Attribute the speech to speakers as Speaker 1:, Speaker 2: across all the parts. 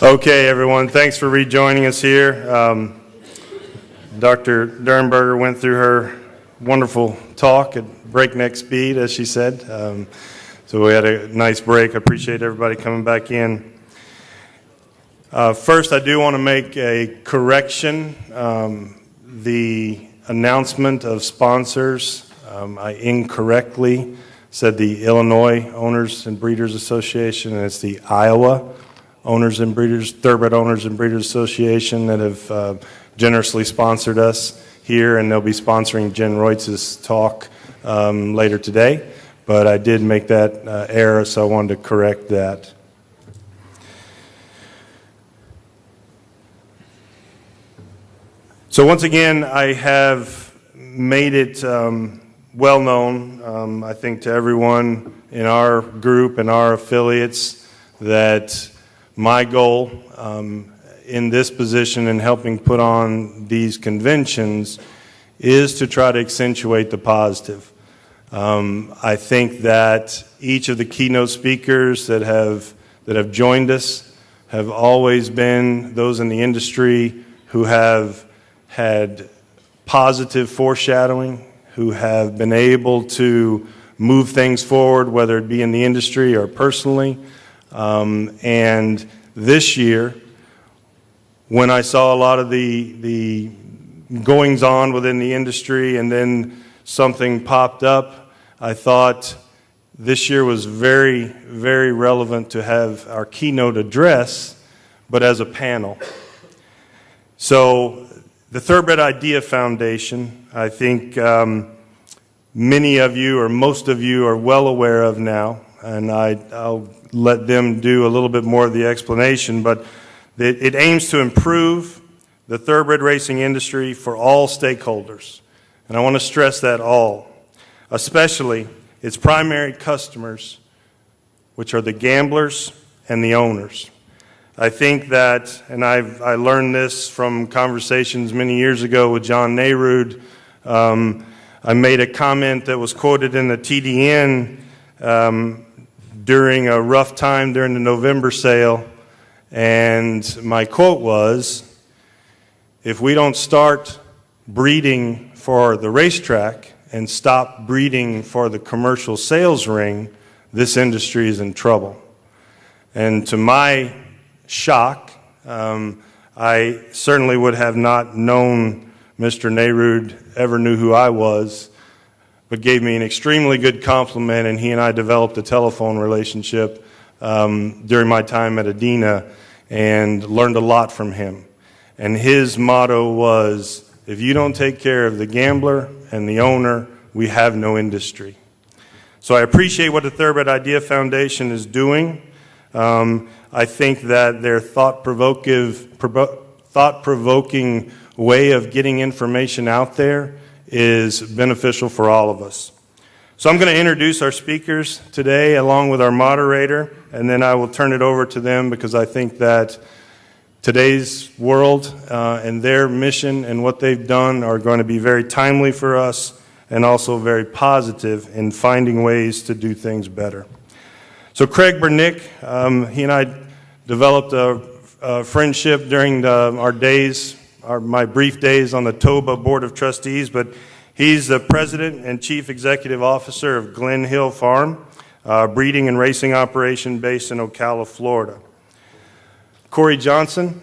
Speaker 1: Okay, everyone, thanks for rejoining us here. Dr. Dernberger went through her wonderful talk at breakneck speed, as she said. So we had a nice break. I appreciate everybody coming back in. First, I do want to make a correction. The announcement of sponsors, I incorrectly said the Illinois Owners and Breeders Association, and it's the Iowa Owners and Breeders, Thoroughbred Owners and Breeders Association that have generously sponsored us here, and they'll be sponsoring Jen Reutz's talk later today. But I did make that error, so I wanted to correct that. So once again, I have made it well known, I think, to everyone in our group and our affiliates that my goal in this position in helping put on these conventions is to try to accentuate the positive. I think that each of the keynote speakers that have joined us have always been those in the industry who have had positive foreshadowing, who have been able to move things forward, whether it be in the industry or personally. And this year, when I saw a lot of the goings on within the industry and then something popped up, I thought this year was very, very relevant to have our keynote address, but as a panel. So the Thoroughbred Idea Foundation, I think many of you or most of you are well aware of now, and I'll let them do a little bit more of the explanation, but it aims to improve the thoroughbred racing industry for all stakeholders. And I want to stress that all, especially its primary customers, which are the gamblers and the owners. I think that, and I learned this from conversations many years ago with John Nayrud. I made a comment that was quoted in the TDN during a rough time during the November sale, and my quote was, if we don't start breeding for the racetrack and stop breeding for the commercial sales ring, this industry is in trouble. And to my shock, I certainly would have not known Mr. Nayrud ever knew who I was, but gave me an extremely good compliment, and he and I developed a telephone relationship during my time at Adena and learned a lot from him. And his motto was, if you don't take care of the gambler and the owner, we have no industry. So I appreciate what the Thoroughbred Idea Foundation is doing. I think that their thought-provoking way of getting information out there is beneficial for all of us. So I'm going to introduce our speakers today along with our moderator, and then I will turn it over to them because I think that today's world and their mission and what they've done are going to be very timely for us and also very positive in finding ways to do things better. So Craig Bernick, he and I developed a friendship during my brief days on the TOBA Board of Trustees, but he's the President and Chief Executive Officer of Glen Hill Farm, breeding and racing operation based in Ocala, Florida. Corey Johnsen,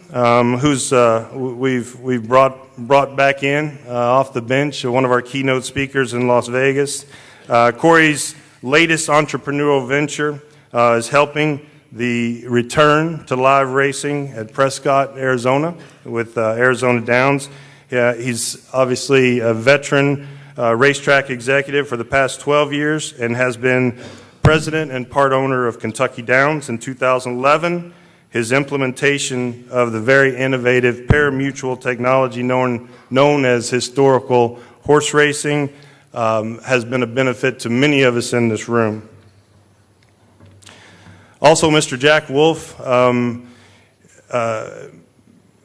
Speaker 1: who's we've brought back in off the bench, one of our keynote speakers in Las Vegas. Corey's latest entrepreneurial venture is helping the return to live racing at Prescott, Arizona, with Arizona Downs. He's obviously a veteran racetrack executive for the past 12 years and has been president and part owner of Kentucky Downs. In 2011, his implementation of the very innovative pari-mutuel technology known as historical horse racing has been a benefit to many of us in this room. Also, Mr. Jack Wolf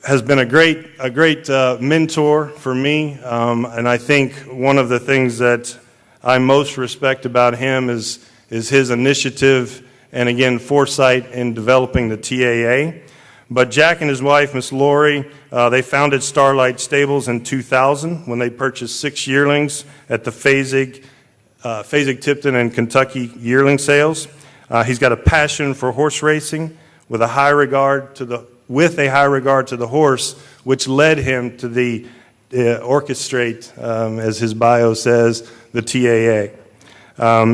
Speaker 1: has been a great mentor for me, and I think one of the things that I most respect about him is his initiative and, again, foresight in developing the TAA. But Jack and his wife, Miss Lori, they founded Starlight Stables in 2000 when they purchased 6 yearlings at the Tipton and Kentucky yearling sales. He's got a passion for horse racing with a high regard to the horse, which led him to the orchestrate, as his bio says, the TAA.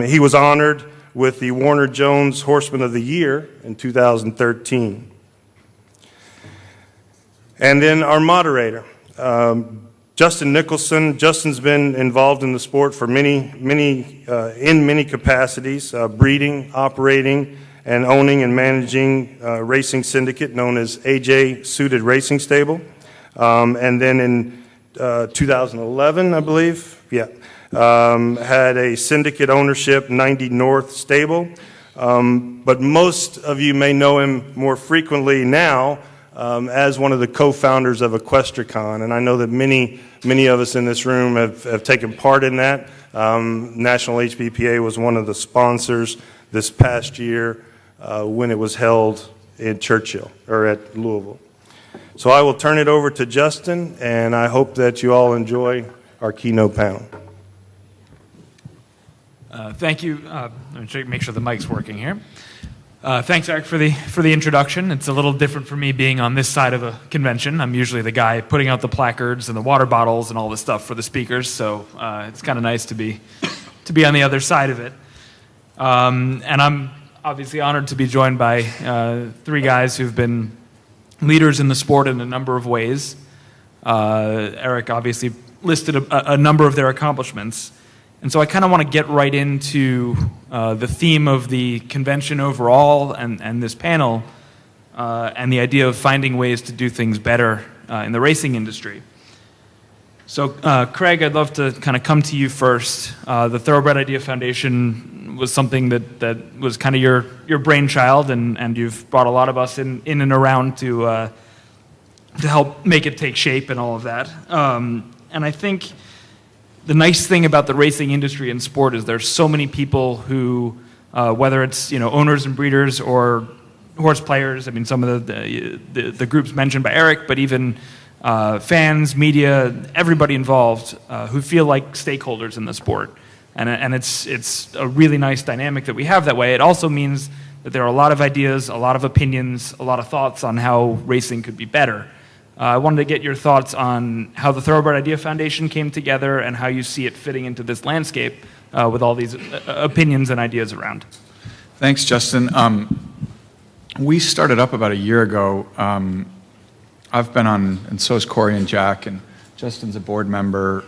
Speaker 1: He was honored with the Warner Jones Horseman of the Year in 2013. And then our moderator, Nicholson. Justin's been involved in the sport for in many capacities, breeding, operating, and owning and managing a racing syndicate known as AJ Suited Racing Stable. And then in 2011, I believe, had a syndicate ownership, 90 North Stable. But most of you may know him more frequently now as one of the co-founders of Equestricon, and I know that many of us in this room have taken part in that. National HBPA was one of the sponsors this past year when it was held in Churchill, or at Louisville. So I will turn it over to Justin, and I hope that you all enjoy our keynote panel.
Speaker 2: Thank you. Let me make sure the mic's working here. Thanks, Eric, for the introduction. It's a little different for me being on this side of a convention. I'm usually the guy putting out the placards and the water bottles and all this stuff for the speakers, so it's kind of nice to be on the other side of it. And I'm obviously honored to be joined by 3 guys who've been leaders in the sport in a number of ways. Eric obviously listed a number of their accomplishments. And so I kind of want to get right into the theme of the convention overall and this panel and the idea of finding ways to do things better in the racing industry. So Craig, I'd love to kind of come to you first. The Thoroughbred Idea Foundation was something that was kind of your brainchild, and you've brought a lot of us in and around to help make it take shape and all of that. And I think the nice thing about the racing industry and sport is there's so many people who, whether it's owners and breeders or horse players. I mean, some of the groups mentioned by Eric, but even fans, media, everybody involved who feel like stakeholders in the sport, and it's a really nice dynamic that we have that way. It also means that there are a lot of ideas, a lot of opinions, a lot of thoughts on how racing could be better. I wanted to get your thoughts on how the Thoroughbred Idea Foundation came together and how you see it fitting into this landscape with all these opinions and ideas around.
Speaker 3: Thanks, Justin. We started up about a year ago. I've been on, and so is Corey and Jack, and Justin's a board member.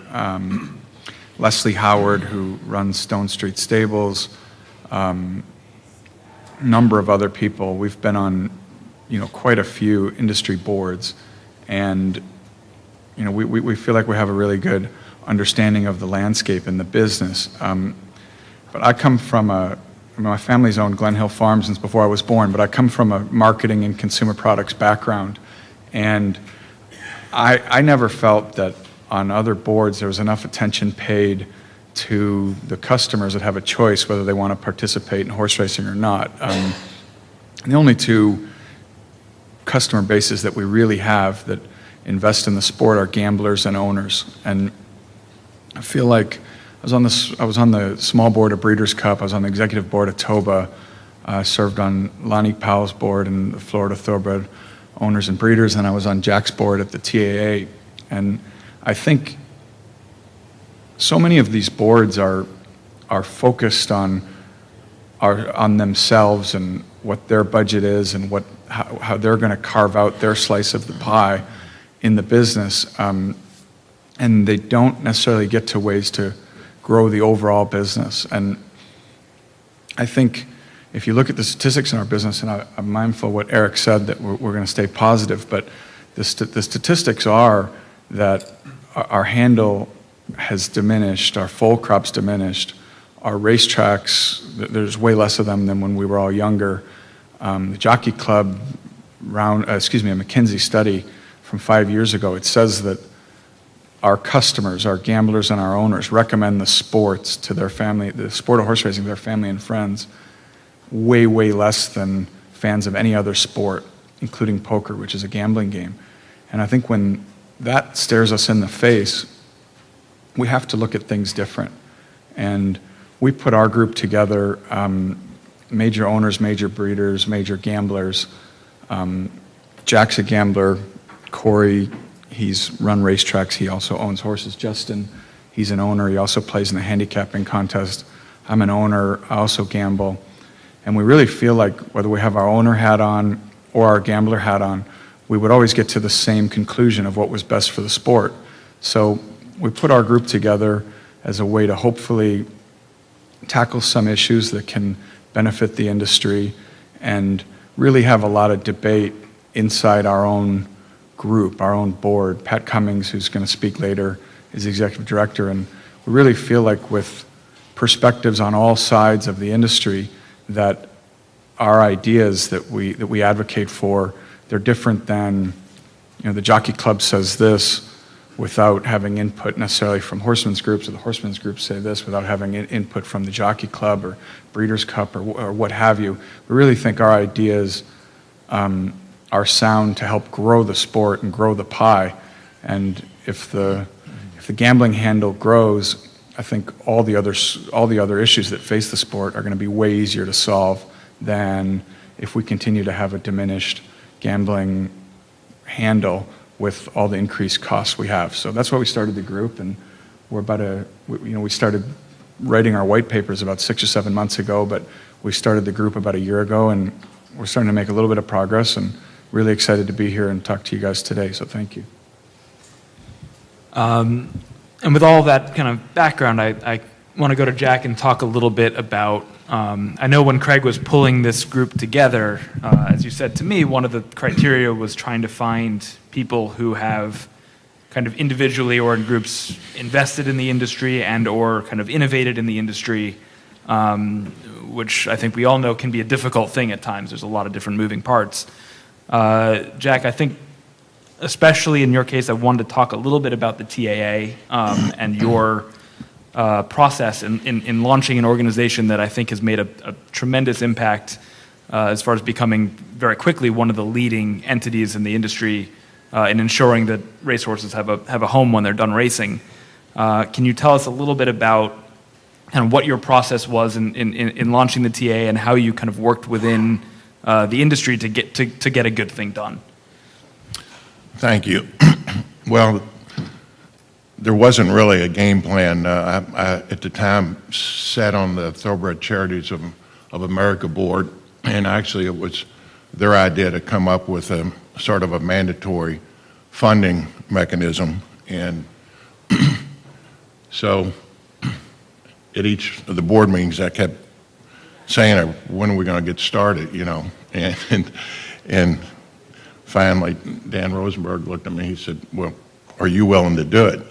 Speaker 3: Leslie Howard, who runs Stone Street Stables, a number of other people. We've been on, quite a few industry boards. And we feel like we have a really good understanding of the landscape and the business. But I come from my family's owned Glen Hill Farms since before I was born, but I come from a marketing and consumer products background. And I never felt that on other boards there was enough attention paid to the customers that have a choice whether they want to participate in horse racing or not. The only 2 customer bases that we really have that invest in the sport are gamblers and owners. And I feel like I was on the small board of Breeders' Cup. I was on the executive board of TOBA. I served on Lonnie Powell's board in the Florida Thoroughbred Owners and Breeders, and I was on Jack's board at the TAA. And I think so many of these boards are focused on themselves and what their budget is and how they're going to carve out their slice of the pie in the business, and they don't necessarily get to ways to grow the overall business. And I think if you look at the statistics in our business, and I'm mindful of what Eric said, that we're going to stay positive, but the statistics are that our handle has diminished, our foal crop's diminished, our racetracks, there's way less of them than when we were all younger. The Jockey Club a McKinsey study from 5 years ago, it says that our customers, our gamblers and our owners recommend the sports to their family, the sport of horse racing to their family and friends, way less than fans of any other sport. including poker, which is a gambling game. And I think when that stares us in the face, we have to look at things different. And we put our group together, major owners, major breeders, major gamblers. Jack's a gambler. Corey, he's run racetracks. He also owns horses. Justin, he's an owner. He also plays in the handicapping contest. I'm an owner. I also gamble. And we really feel like whether we have our owner hat on or our gambler hat on, we would always get to the same conclusion of what was best for the sport. So we put our group together as a way to hopefully tackle some issues that can benefit the industry and really have a lot of debate inside our own group, our own board. Pat Cummings, who's going to speak later, is the executive director, and we really feel like with perspectives on all sides of the industry that our ideas that we advocate for, they're different than, the Jockey Club says this without having input necessarily from horsemen's groups, or the horsemen's groups say this without having input from the Jockey Club or Breeders' Cup or what have you. We really think our ideas are sound to help grow the sport and grow the pie. And if the gambling handle grows, I think all the other issues that face the sport are going to be way easier to solve than if we continue to have a diminished gambling handle with all the increased costs we have. So that's why we started the group, and we started writing our white papers about 6 or 7 months ago, but we started the group about a year ago, and we're starting to make a little bit of progress, and really excited to be here and talk to you guys today, so thank you.
Speaker 2: And with all that kind of background, I want to go to Jack and talk a little bit about, I know when Craig was pulling this group together, as you said to me, one of the criteria was trying to find people who have kind of individually or in groups invested in the industry and or kind of innovated in the industry, which I think we all know can be a difficult thing at times. There's a lot of different moving parts. Jack, I think especially in your case, I wanted to talk a little bit about the TAA and your process in launching an organization that I think has made a tremendous impact as far as becoming very quickly one of the leading entities in the industry in ensuring that racehorses have a home when they're done racing. Can you tell us a little bit about kind of what your process was in launching the TA and how you kind of worked within the industry to get a good thing done?
Speaker 4: Thank you. Well, there wasn't really a game plan. I at the time sat on the Thoroughbred Charities of America board, and actually it was their idea to come up with a sort of a mandatory funding mechanism. And so at each of the board meetings I kept saying, when are we going to get started, and finally Dan Rosenberg looked at me, he said, well, are you willing to do it?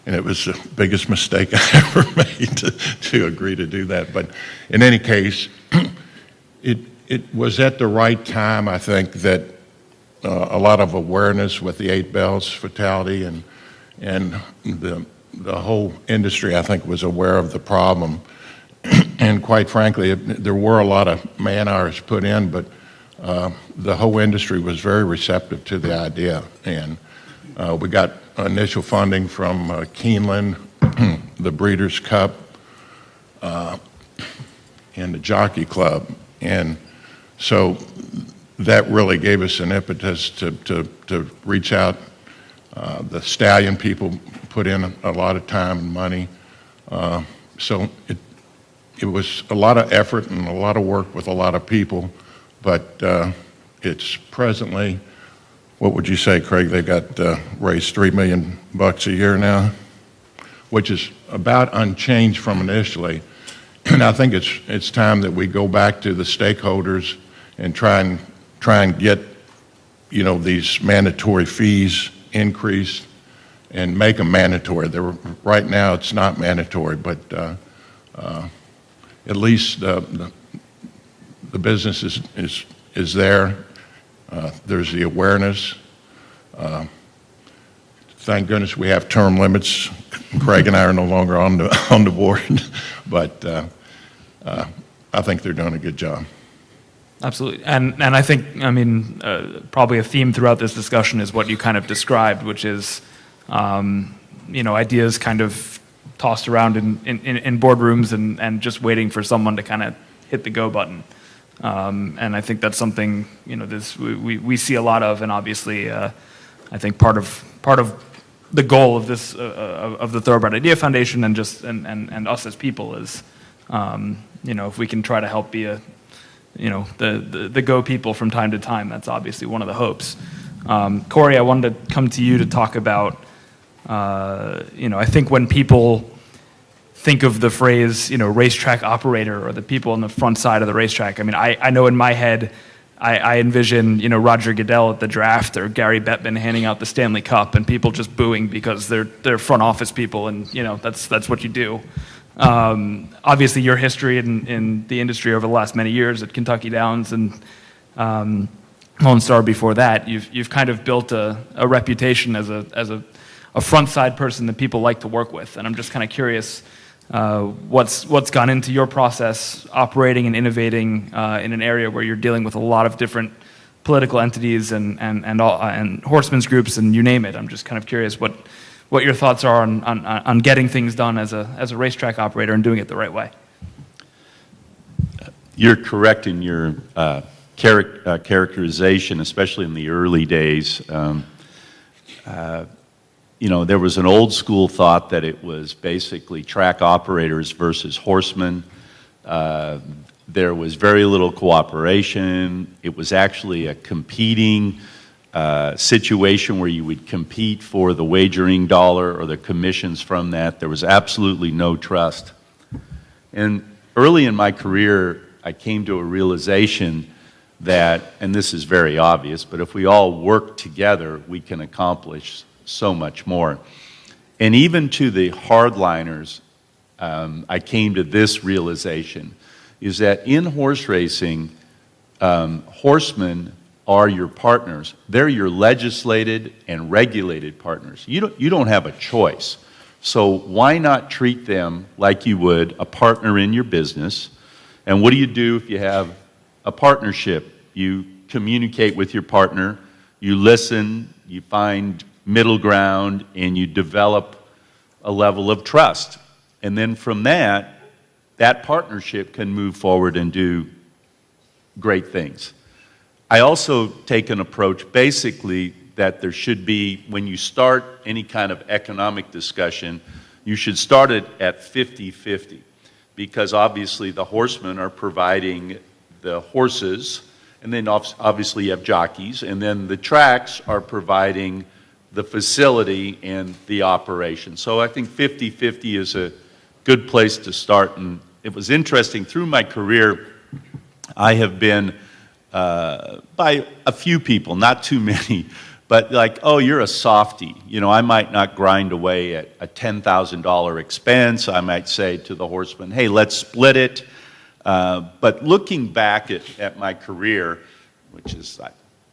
Speaker 4: And it was the biggest mistake I ever made to agree to do that. But in any case, it was at the right time, I think, that a lot of awareness with the 8 bells fatality and the whole industry, I think, was aware of the problem. And quite frankly, there were a lot of man hours put in, but the whole industry was very receptive to the idea. And we got initial funding from Keeneland, the Breeders' Cup, and the Jockey Club. And so that really gave us an impetus to reach out. The stallion people put in a lot of time and money. So it was a lot of effort and a lot of work with a lot of people, but it's presently, what would you say, Craig? They got raised $3 million a year now, which is about unchanged from initially. And I think it's time that we go back to the stakeholders and try and get these mandatory fees increased and make them mandatory. Right now it's not mandatory, but at least the business is there. There's the awareness. Thank goodness we have term limits. Craig and I are no longer on the board, but I think they're doing a good job.
Speaker 2: Absolutely. And I think, I mean, probably a theme throughout this discussion is what you kind of described, which is, ideas kind of tossed around in boardrooms and just waiting for someone to kind of hit the go button. And I think that's something, we see a lot of, and obviously, I think part of the goal of this, of the Thoroughbred Idea Foundation and just, and us as people is, if we can try to help be the go people from time to time, that's obviously one of the hopes. Corey, I wanted to come to you to talk about, I think when people think of the phrase, racetrack operator or the people on the front side of the racetrack, I mean, I know in my head, I envision, Roger Goodell at the draft or Gary Bettman handing out the Stanley Cup and people just booing because they're front office people and, that's what you do. Obviously, your history in the industry over the last many years at Kentucky Downs and Lone Star before that, you've kind of built a reputation as a front side person that people like to work with. And I'm just kind of curious what's gone into your process operating and innovating in an area where you're dealing with a lot of different political entities and horsemen's groups and you name it. I'm just kind of curious what your thoughts are on getting things done as a racetrack operator and doing it the right way.
Speaker 5: You're correct in your characterization, especially in the early days. There was an old school thought that it was basically track operators versus horsemen. There was very little cooperation. It was actually a competing situation where you would compete for the wagering dollar or the commissions from that. There was absolutely no trust. And early in my career, I came to a realization that, and this is very obvious, but if we all work together, we can accomplish so much more. And even to the hardliners, I came to this realization, is that in horse racing, horsemen are your partners. They're your legislated and regulated partners. You don't have a choice. So why not treat them like you would a partner in your business? And what do you do if you have a partnership? You communicate with your partner, you listen, you find middle ground, and you develop a level of trust. And then from that partnership can move forward and do great things. I also take an approach basically that there should be, when you start any kind of economic discussion, you should start it at 50-50, because obviously the horsemen are providing the horses, and then obviously you have jockeys, and then the tracks are providing the facility and the operation. So I think 50-50 is a good place to start. And it was interesting, through my career, I have been by a few people, not too many, but like, oh, you're a softie. I might not grind away at a $10,000 expense. I might say to the horseman, hey, let's split it. But looking back at my career, which is, I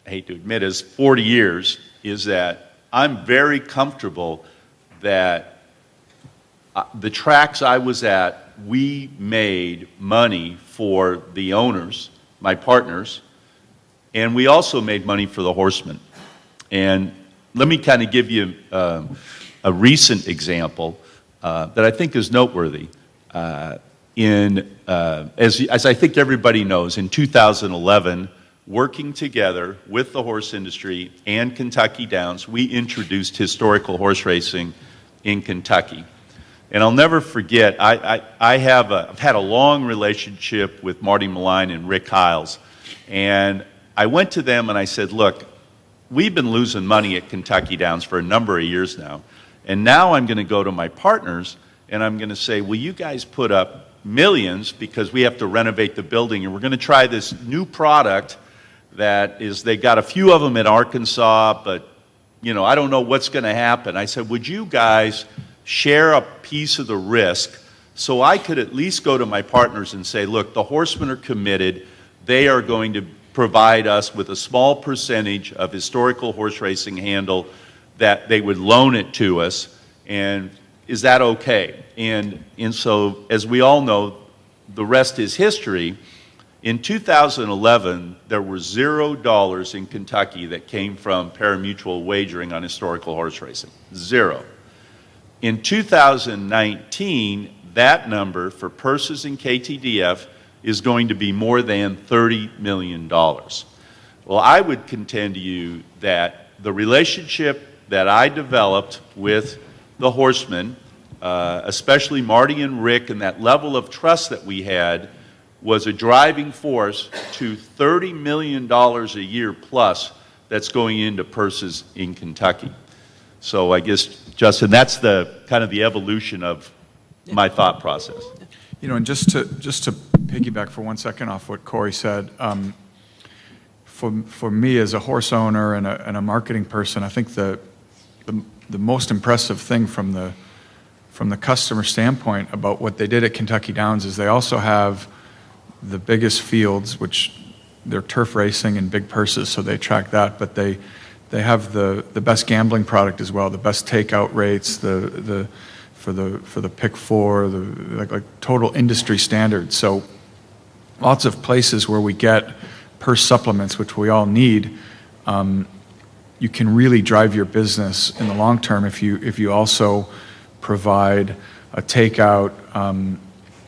Speaker 5: hate to admit, is 40 years, is that I'm very comfortable that the tracks I was at, we made money for the owners, my partners, and we also made money for the horsemen. And let me kind of give you a recent example that I think is noteworthy. As I think everybody knows, in 2011, working together with the horse industry and Kentucky Downs, we introduced historical horse racing in Kentucky. And I'll never forget, I've had a long relationship with Marty Malign and Rick Hiles. And I went to them and I said, look, we've been losing money at Kentucky Downs for a number of years now. And now I'm going to go to my partners and I'm going to say, will you guys put up millions, because we have to renovate the building, and we're going to try this new product that is, they got a few of them in Arkansas, but I don't know what's going to happen. I said, would you guys share a piece of the risk so I could at least go to my partners and say, look, the horsemen are committed. They are going to provide us with a small percentage of historical horse racing handle, that they would loan it to us, and is that okay? And so, as we all know, the rest is history. In 2011, there were $0 in Kentucky that came from pari-mutuel wagering on historical horse racing. 0. In 2019, that number for purses and KTDF is going to be more than $30 million. Well, I would contend to you that the relationship that I developed with the horsemen, especially Marty and Rick, and that level of trust that we had was a driving force to $30 million a year plus that's going into purses in Kentucky. So I guess, Justin, that's the kind of the evolution of my thought process.
Speaker 3: You know, and just to piggyback for 1 second off what Corey said, for me as a horse owner and a marketing person, I think the most impressive thing from the customer standpoint about what they did at Kentucky Downs is they also have the biggest fields, which they're turf racing and big purses, so they track that, but they have the best gambling product as well, the best takeout rates, for the pick four, like total industry standards. So lots of places where we get purse supplements, which we all need. You can really drive your business in the long term if you also provide a takeout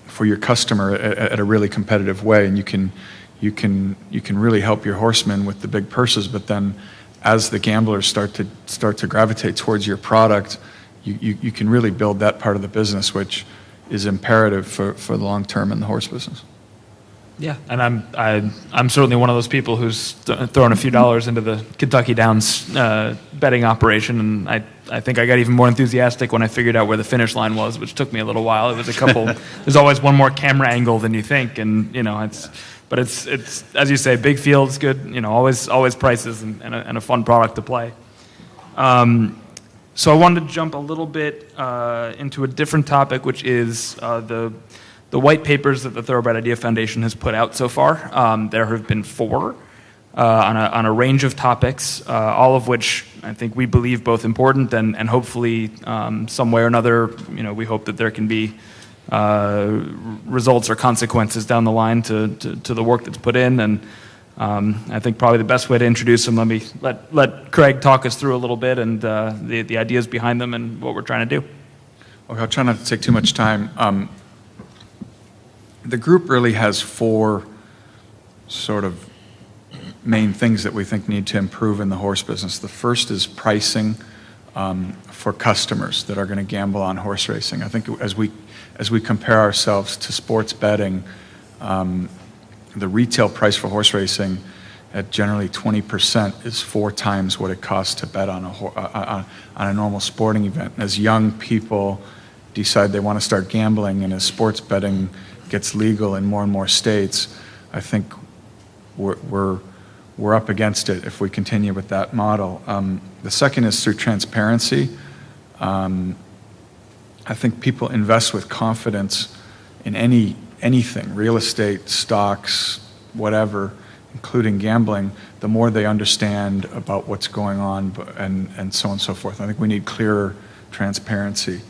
Speaker 3: for your customer at a really competitive way, and you can really help your horsemen with the big purses. But then, as the gamblers start to gravitate towards your product, you can really build that part of the business, which is imperative for the long term in the horse business.
Speaker 2: Yeah, and I'm certainly one of those people who's thrown a few dollars into the Kentucky Downs betting operation, and I think I got even more enthusiastic when I figured out where the finish line was, which took me a little while. It was a couple. There's always one more camera angle than you think, and you know it's as you say, big fields, good. You know, always prices and a fun product to play. So I wanted to jump a little bit into a different topic, which is the white papers that the Thoroughbred Idea Foundation has put out so far. There have been 4 on a range of topics, all of which I think we believe both important and hopefully some way or another, you know, we hope that there can be results or consequences down the line to the work that's put in. And I think probably the best way to introduce them, let Craig talk us through a little bit and the ideas behind them and what we're trying to do.
Speaker 3: Okay, I'll try not to take too much time. The group really has 4 sort of main things that we think need to improve in the horse business. The first is pricing for customers that are going to gamble on horse racing. I think as we compare ourselves to sports betting, the retail price for horse racing at generally 20% is 4 times what it costs to bet on a normal sporting event. As young people decide they want to start gambling and as sports betting gets legal in more and more states, I think we're up against it if we continue with that model. The second is through transparency. I think people invest with confidence in anything, real estate, stocks, whatever, including gambling, the more they understand about what's going on and so on and so forth. I think we need clearer transparency.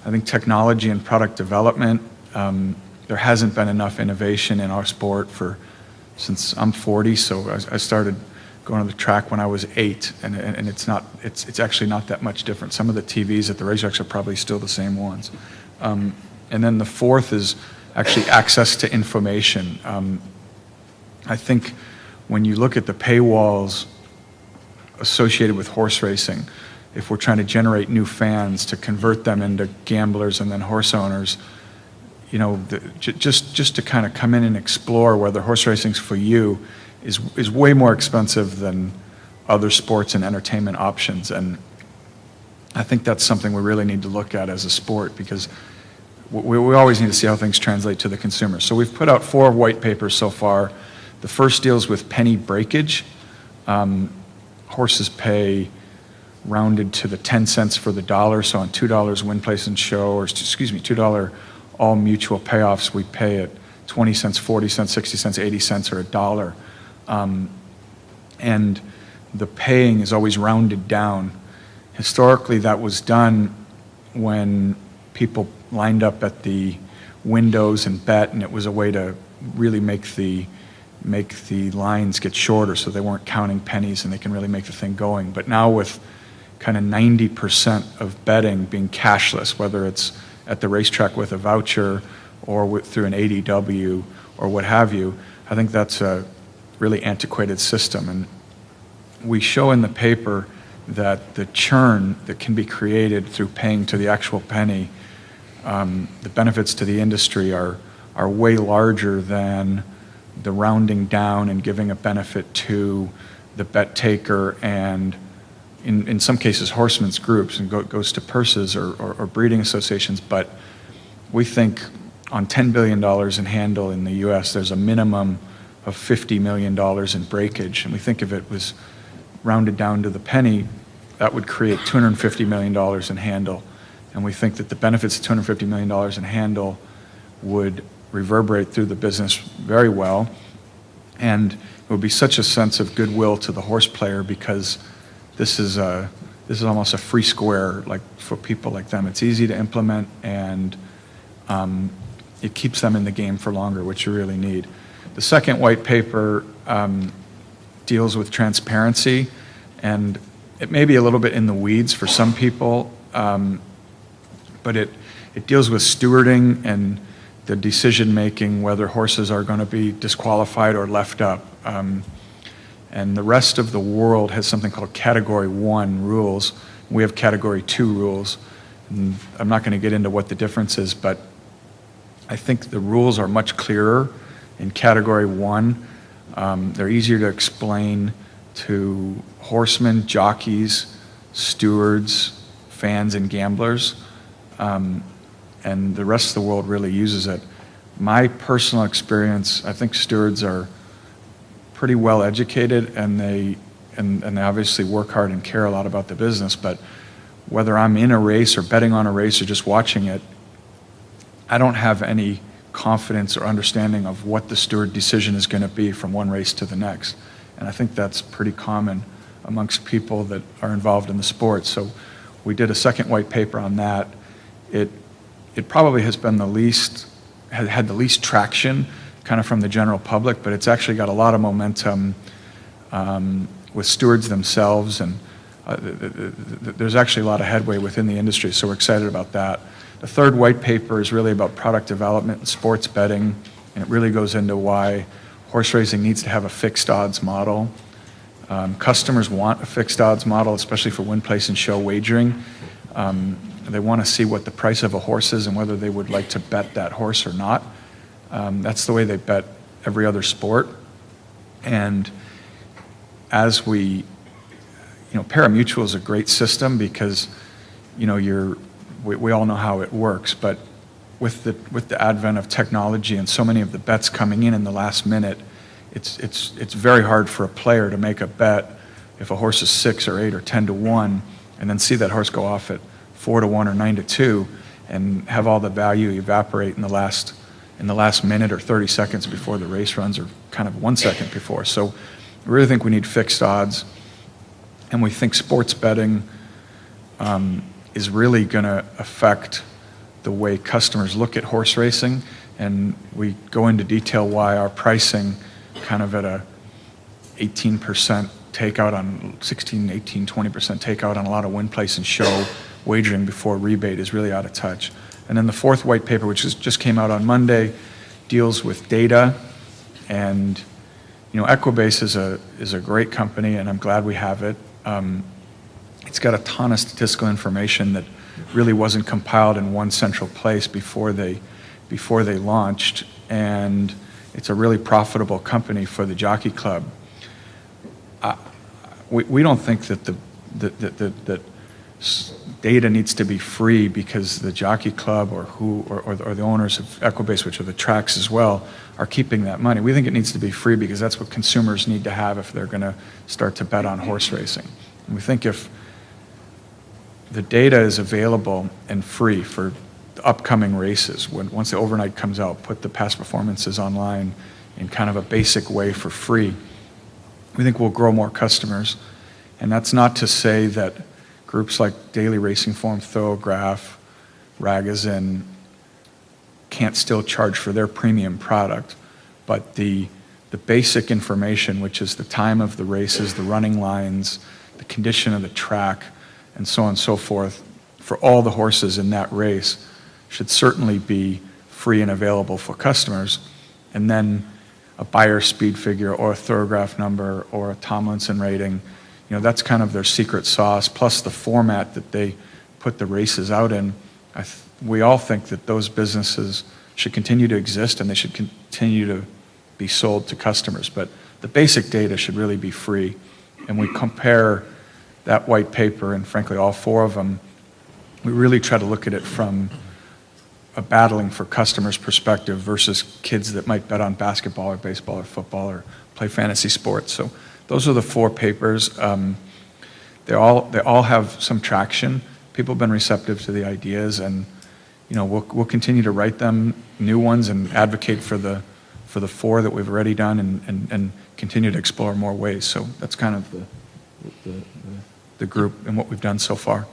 Speaker 3: I think technology and product development, there hasn't been enough innovation in our sport since I'm 40, so I started going to the track when I was 8, and it's actually not that much different. Some of the TVs at the racetracks are probably still the same ones. And then the fourth is actually access to information. I think when you look at the paywalls associated with horse racing, if we're trying to generate new fans to convert them into gamblers and then horse owners, you know, just to kind of come in and explore whether horse racing's for you is way more expensive than other sports and entertainment options. And I think that's something we really need to look at as a sport, because we always need to see how things translate to the consumer. So we've put out 4 white papers so far. The first deals with penny breakage. Horses pay rounded to the 10 cents for the dollar. So on $2 win, place, and show, or excuse me, $2 all mutual payoffs, we pay at 20 cents, 40 cents, 60 cents, 80 cents, or $1. And the paying is always rounded down. Historically, that was done when people lined up at the windows and bet, and it was a way to really make the make the lines get shorter so they weren't counting pennies and they can really make the thing going. But now with kind of 90% of betting being cashless, whether it's at the racetrack with a voucher or through an ADW or what have you, I think that's a really antiquated system. And we show in the paper that the churn that can be created through paying to the actual penny, the benefits to the industry are way larger than the rounding down and giving a benefit to the bet taker and in some cases horsemen's groups, and goes to purses or breeding associations. But we think on $10 billion in handle in the US, there's a minimum of $50 million in breakage. And we think if it was rounded down to the penny, that would create $250 million in handle. And we think that the benefits of $250 million in handle would reverberate through the business very well. And it would be such a sense of goodwill to the horse player, because this is almost a free square, like for people like them. It's easy to implement, and it keeps them in the game for longer, which you really need. The second white paper deals with transparency, and it may be a little bit in the weeds for some people, but it deals with stewarding and the decision-making, whether horses are going to be disqualified or left up. And the rest of the world has something called Category 1 rules. We have Category 2 rules. And I'm not going to get into what the difference is, but I think the rules are much clearer in Category 1. They're easier to explain to horsemen, jockeys, stewards, fans, and gamblers. And the rest of the world really uses it. My personal experience, I think stewards are pretty well educated, and they obviously work hard and care a lot about the business. But whether I'm in a race or betting on a race or just watching it, I don't have any confidence or understanding of what the steward decision is going to be from one race to the next. And I think that's pretty common amongst people that are involved in the sport. So we did a second white paper on that. It probably has been had the least traction kind of from the general public, but it's actually got a lot of momentum with stewards themselves, and there's actually a lot of headway within the industry, so we're excited about that. The third white paper is really about product development and sports betting, and it really goes into why horse racing needs to have a fixed odds model. Customers want a fixed odds model, especially for win, place, and show wagering. They want to see what the price of a horse is and whether they would like to bet that horse or not. That's the way they bet every other sport. And as we, pari-mutuel is a great system because, we all know how it works. But with the advent of technology and so many of the bets coming in the last minute, it's very hard for a player to make a bet if a horse is 6 or 8 or 10 to 1, and then see that horse go off at 4 to 1 or 9 to 2, and have all the value evaporate in the last minute or 30 seconds before the race runs, or kind of 1 second before. So we really think we need fixed odds, and we think sports betting is really going to affect the way customers look at horse racing, and we go into detail why our pricing kind of at a 18% takeout on 16, 18, 20% takeout on a lot of win, place, and show wagering before rebate is really out of touch. And then the fourth white paper, which just came out on Monday, deals with data. And Equibase is a great company, and I'm glad we have it. It's got a ton of statistical information that really wasn't compiled in one central place before they launched, and it's a really profitable company for the Jockey Club. We don't think that that data needs to be free because the Jockey Club or the owners of Equibase, which are the tracks as well, are keeping that money. We think it needs to be free because that's what consumers need to have if they're going to start to bet on horse racing. And we think if the data is available and free for the upcoming races, once the overnight comes out, put the past performances online in kind of a basic way for free, we think we'll grow more customers. And that's not to say that groups like Daily Racing Form, Thoroughbred, Ragozin can't still charge for their premium product, but the the basic information, which is the time of the races, the running lines, the condition of the track, and so on and so forth, for all the horses in that race, should certainly be free and available for customers. And then a Beyer speed figure or a Thoroughgraph number or a Tomlinson rating, that's kind of their secret sauce, plus the format that they put the races out in. We all think that those businesses should continue to exist and they should continue to be sold to customers. But the basic data should really be free. And we compare that white paper, and frankly all four of them, we really try to look at it from a battling for customers' perspective versus kids that might bet on basketball or baseball or football or play fantasy sports. So those are the four papers. They all have some traction. People have been receptive to the ideas, and we'll continue to write them, new ones, and advocate for the four that we've already done, and continue to explore more ways. So that's kind of the group and what we've done so far.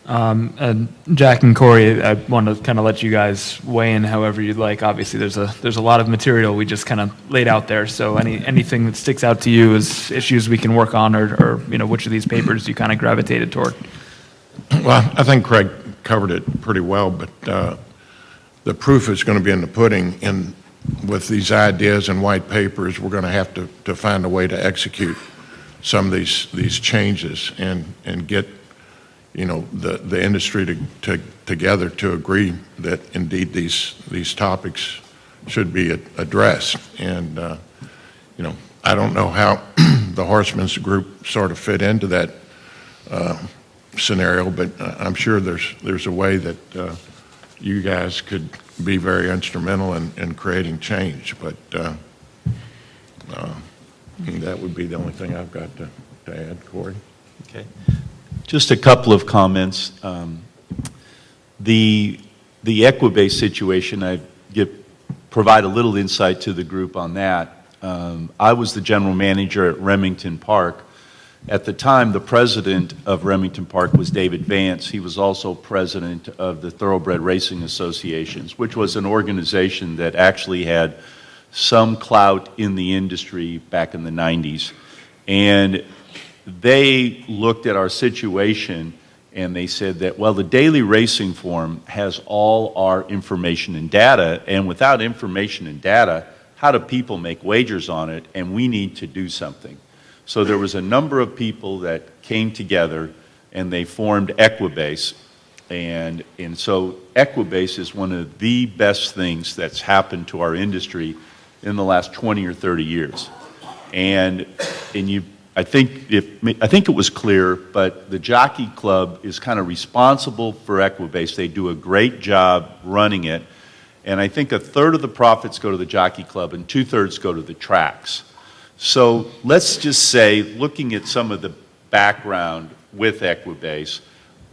Speaker 2: And Jack and Corey, I want to kind of let you guys weigh in however you'd like. Obviously, there's a lot of material we just kind of laid out there. So anything that sticks out to you as issues we can work on, or which of these papers you kind of gravitated toward?
Speaker 4: Well, I think Craig covered it pretty well, but the proof is going to be in the pudding. And with these ideas and white papers, we're going to have to find a way to execute some of these changes and get the industry together to agree that indeed these topics should be addressed. And I don't know how the Horsemen's group sort of fit into that scenario, but I'm sure there's a way that you guys could be very instrumental in creating change. But that would be the only thing I've got to add. Corey?
Speaker 5: Okay. Just a couple of comments. The Equibase situation, I provide a little insight to the group on that. I was the general manager at Remington Park. At the time, the president of Remington Park was David Vance. He was also president of the Thoroughbred Racing Associations, which was an organization that actually had some clout in the industry back in the 90s. And they looked at our situation and they said that, well, the daily racing form has all our information and data, and without information and data, how do people make wagers on it? And we need to do something. So there was a number of people that came together and they formed Equibase. And so Equibase is one of the best things that's happened to our industry in the last 20 or 30 years. I think it was clear, but the Jockey Club is kind of responsible for Equibase. They do a great job running it. And I think 1/3 of the profits go to the Jockey Club and 2/3 go to the tracks. So let's just say, looking at some of the background with Equibase,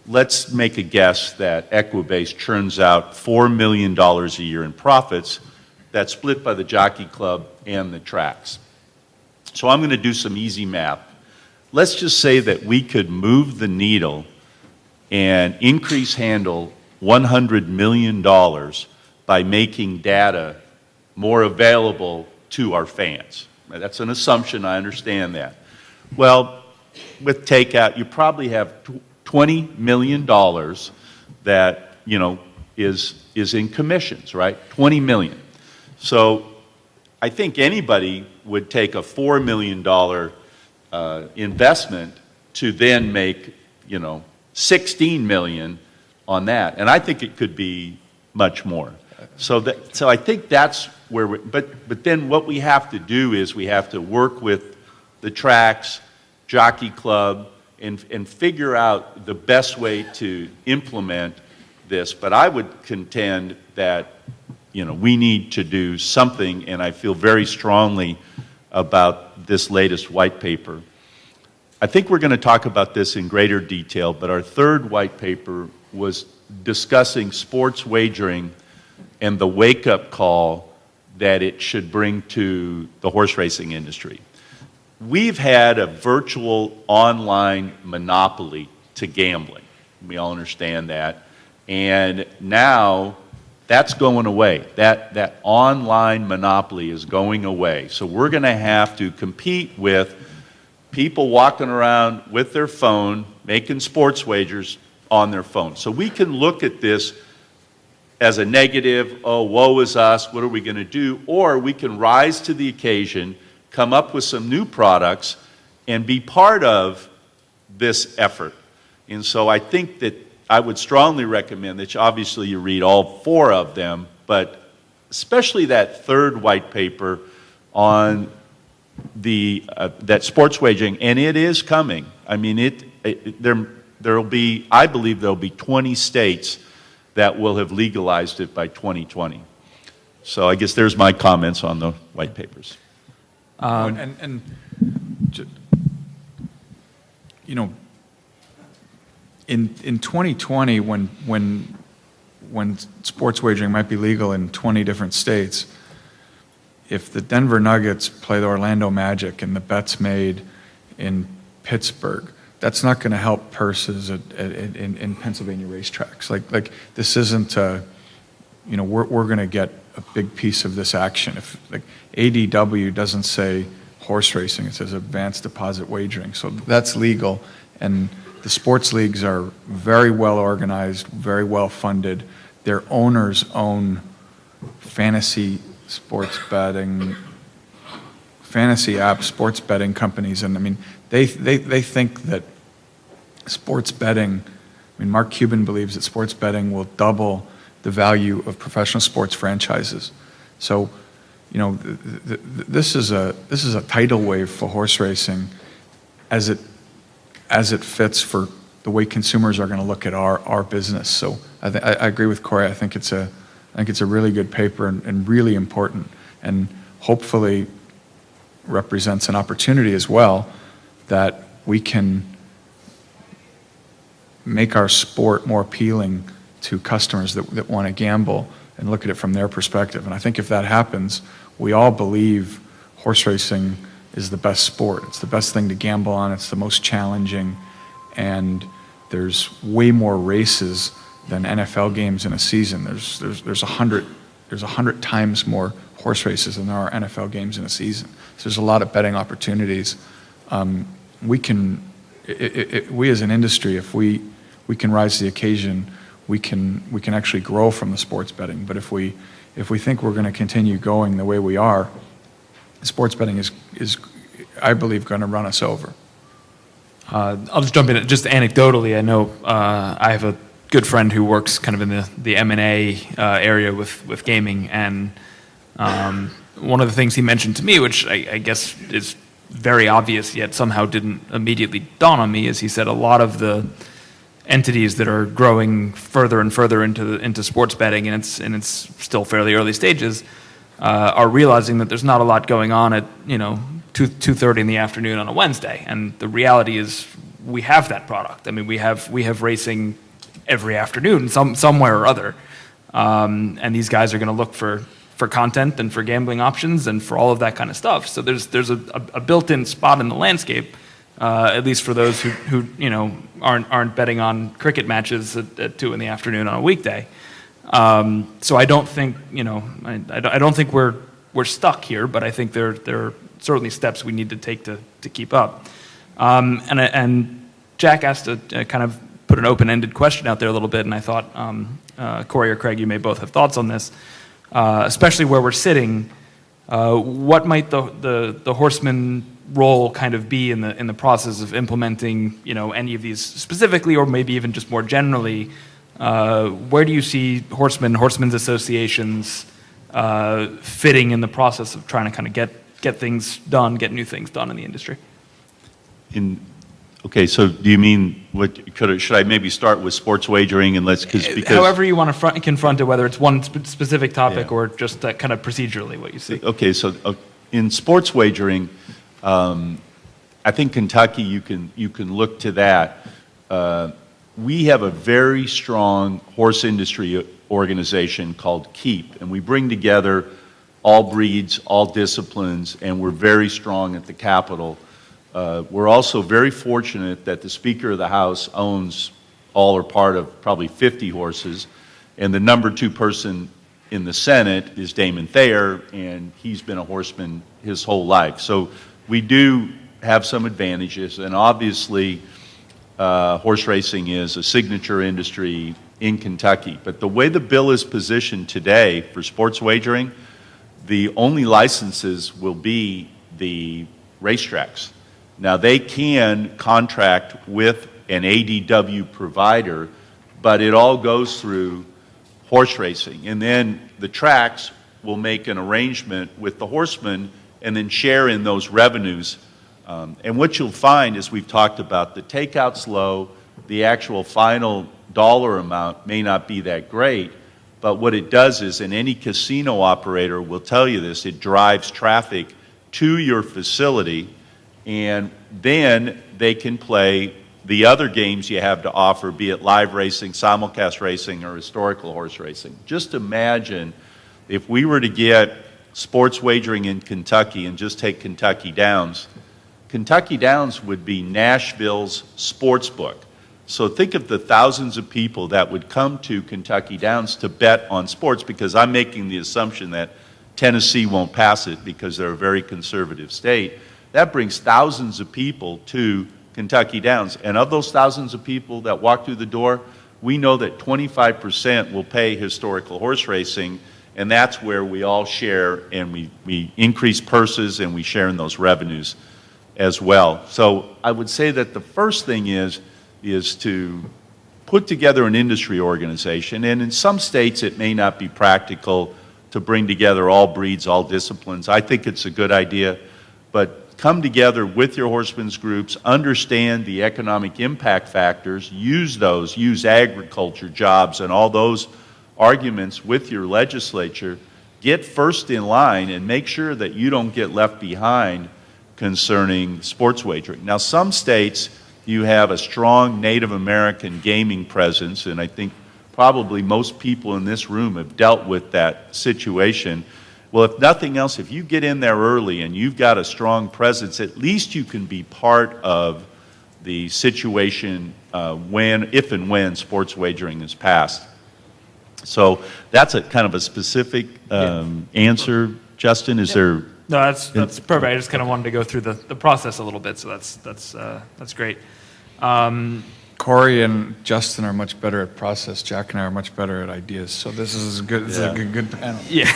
Speaker 5: let's make a guess that Equibase churns out $4 million a year in profits. That's split by the Jockey Club and the tracks. So I'm going to do some easy math. Let's just say that we could move the needle and increase handle $100 million by making data more available to our fans. Now, that's an assumption, I understand that. Well, with takeout, you probably have $20 million that, is in commissions, right? $20 million. So I think anybody would take a $4 million investment to then make, $16 million on that. And I think it could be much more. So I think that's where but then what we have to do is we have to work with the tracks, Jockey Club, and figure out the best way to implement this. But I would contend that we need to do something, and I feel very strongly about this latest white paper. I think we're going to talk about this in greater detail, but our third white paper was discussing sports wagering and the wake-up call that it should bring to the horse racing industry. We've had a virtual online monopoly to gambling. We all understand that. And now That's going away. That online monopoly is going away. So we're going to have to compete with people walking around with their phone, making sports wagers on their phone. So we can look at this as a negative, oh, woe is us, what are we going to do? Or we can rise to the occasion, come up with some new products, and be part of this effort. And so I think that I would strongly recommend that obviously you read all 4 of them, but especially that third white paper on that sports wagering, and it is coming. I mean, there'll be, I believe there'll be 20 states that will have legalized it by 2020. So I guess there's my comments on the white papers.
Speaker 3: You know, in 2020, when sports wagering might be legal in 20 different states, if the Denver Nuggets play the Orlando Magic and the bet's made in Pittsburgh, that's not going to help purses in Pennsylvania racetracks. Like this isn't you know, we're going to get a big piece of this action. If like ADW doesn't say horse racing, it says advanced deposit wagering. So that's legal, and the sports leagues are very well organized, very well funded. Their owners own fantasy app sports betting companies, and I mean they think that sports betting, I mean Mark Cuban believes that sports betting will double the value of professional sports franchises. So, you know, this is a tidal wave for horse racing as it fits for the way consumers are going to look at our business. So I agree with Corey. I think it's a really good paper and really important, and hopefully represents an opportunity as well that we can make our sport more appealing to customers that want to gamble and look at it from their perspective. And I think if that happens, we all believe horse racing is the best sport. It's the best thing to gamble on. It's the most challenging, and there's way more races than NFL games in a season. There's 100 times more horse races than there are NFL games in a season. So there's a lot of betting opportunities. We as an industry, if we can rise to the occasion, we can actually grow from the sports betting. But if we think we're going to continue going the way we are, sports betting is I believe going to run us over.
Speaker 2: I'll just jump in. Just anecdotally, I know I have a good friend who works kind of in the M&A area with gaming, and one of the things he mentioned to me, which I guess is very obvious yet somehow didn't immediately dawn on me, is he said a lot of the entities that are growing further and further into sports betting, and it's still fairly early stages, are realizing that there's not a lot going on at 2:30 in the afternoon on a Wednesday, and the reality is we have that product. I mean, we have racing every afternoon somewhere or other, and these guys are going to look for content and for gambling options and for all of that kind of stuff. So there's a built-in spot in the landscape. At least for those who aren't betting on cricket matches at 2 in the afternoon on a weekday. So I don't think I don't think we're stuck here, but I think there are certainly steps we need to take to keep up. And Jack asked to kind of put an open-ended question out there a little bit, and I thought Corey or Craig, you may both have thoughts on this, especially where we're sitting. What might the horseman role kind of be in the process of implementing any of these specifically, or maybe even just more generally? Where do you see horsemen's associations fitting in the process of trying to kind of get things done, get new things done in the industry?
Speaker 5: Okay, so do you mean should I maybe start with sports wagering and because
Speaker 2: however you want to confront it, whether it's one specific topic or just kind of procedurally what you see.
Speaker 5: Okay, so in sports wagering, I think Kentucky, you can look to that. We have a very strong horse industry organization called KEEP, and we bring together all breeds, all disciplines, and we're very strong at the Capitol. We're also very fortunate that the Speaker of the House owns all or part of probably 50 horses, and the number 2 person in the Senate is Damon Thayer, and he's been a horseman his whole life. So we do have some advantages, and obviously horse racing is a signature industry in Kentucky. But the way the bill is positioned today for sports wagering, the only licenses will be the racetracks. Now, they can contract with an ADW provider, but it all goes through horse racing. And then the tracks will make an arrangement with the horsemen and then share in those revenues. And what you'll find, as we've talked about, the takeout's low, the actual final dollar amount may not be that great, but what it does is, and any casino operator will tell you this, it drives traffic to your facility, and then they can play the other games you have to offer, be it live racing, simulcast racing, or historical horse racing. Just imagine if we were to get sports wagering in Kentucky and just take Kentucky Downs. Kentucky Downs would be Nashville's sports book. So think of the thousands of people that would come to Kentucky Downs to bet on sports, because I'm making the assumption that Tennessee won't pass it because they're a very conservative state. That brings thousands of people to Kentucky Downs. And of those thousands of people that walk through the door, we know that 25% will pay historical horse racing, and that's where we all share, and we increase purses and we share in those revenues as well. So I would say that the first thing is to put together an industry organization, and in some states it may not be practical to bring together all breeds, all disciplines. I think it's a good idea, but come together with your horsemen's groups, understand the economic impact factors, use agriculture, jobs, and all those arguments with your legislature. Get first in line and make sure that you don't get left behind concerning sports wagering. Now, some states, you have a strong Native American gaming presence, and I think probably most people in this room have dealt with that situation. Well, if nothing else, if you get in there early and you've got a strong presence, at least you can be part of the situation if and when sports wagering is passed. So that's a kind of a specific answer. Justin, is there?
Speaker 2: No, that's perfect. I just kind of wanted to go through the process a little bit, so that's great.
Speaker 3: Corey and Justin are much better at process. Jack and I are much better at ideas. So this is good. This is a good panel.
Speaker 2: Yeah.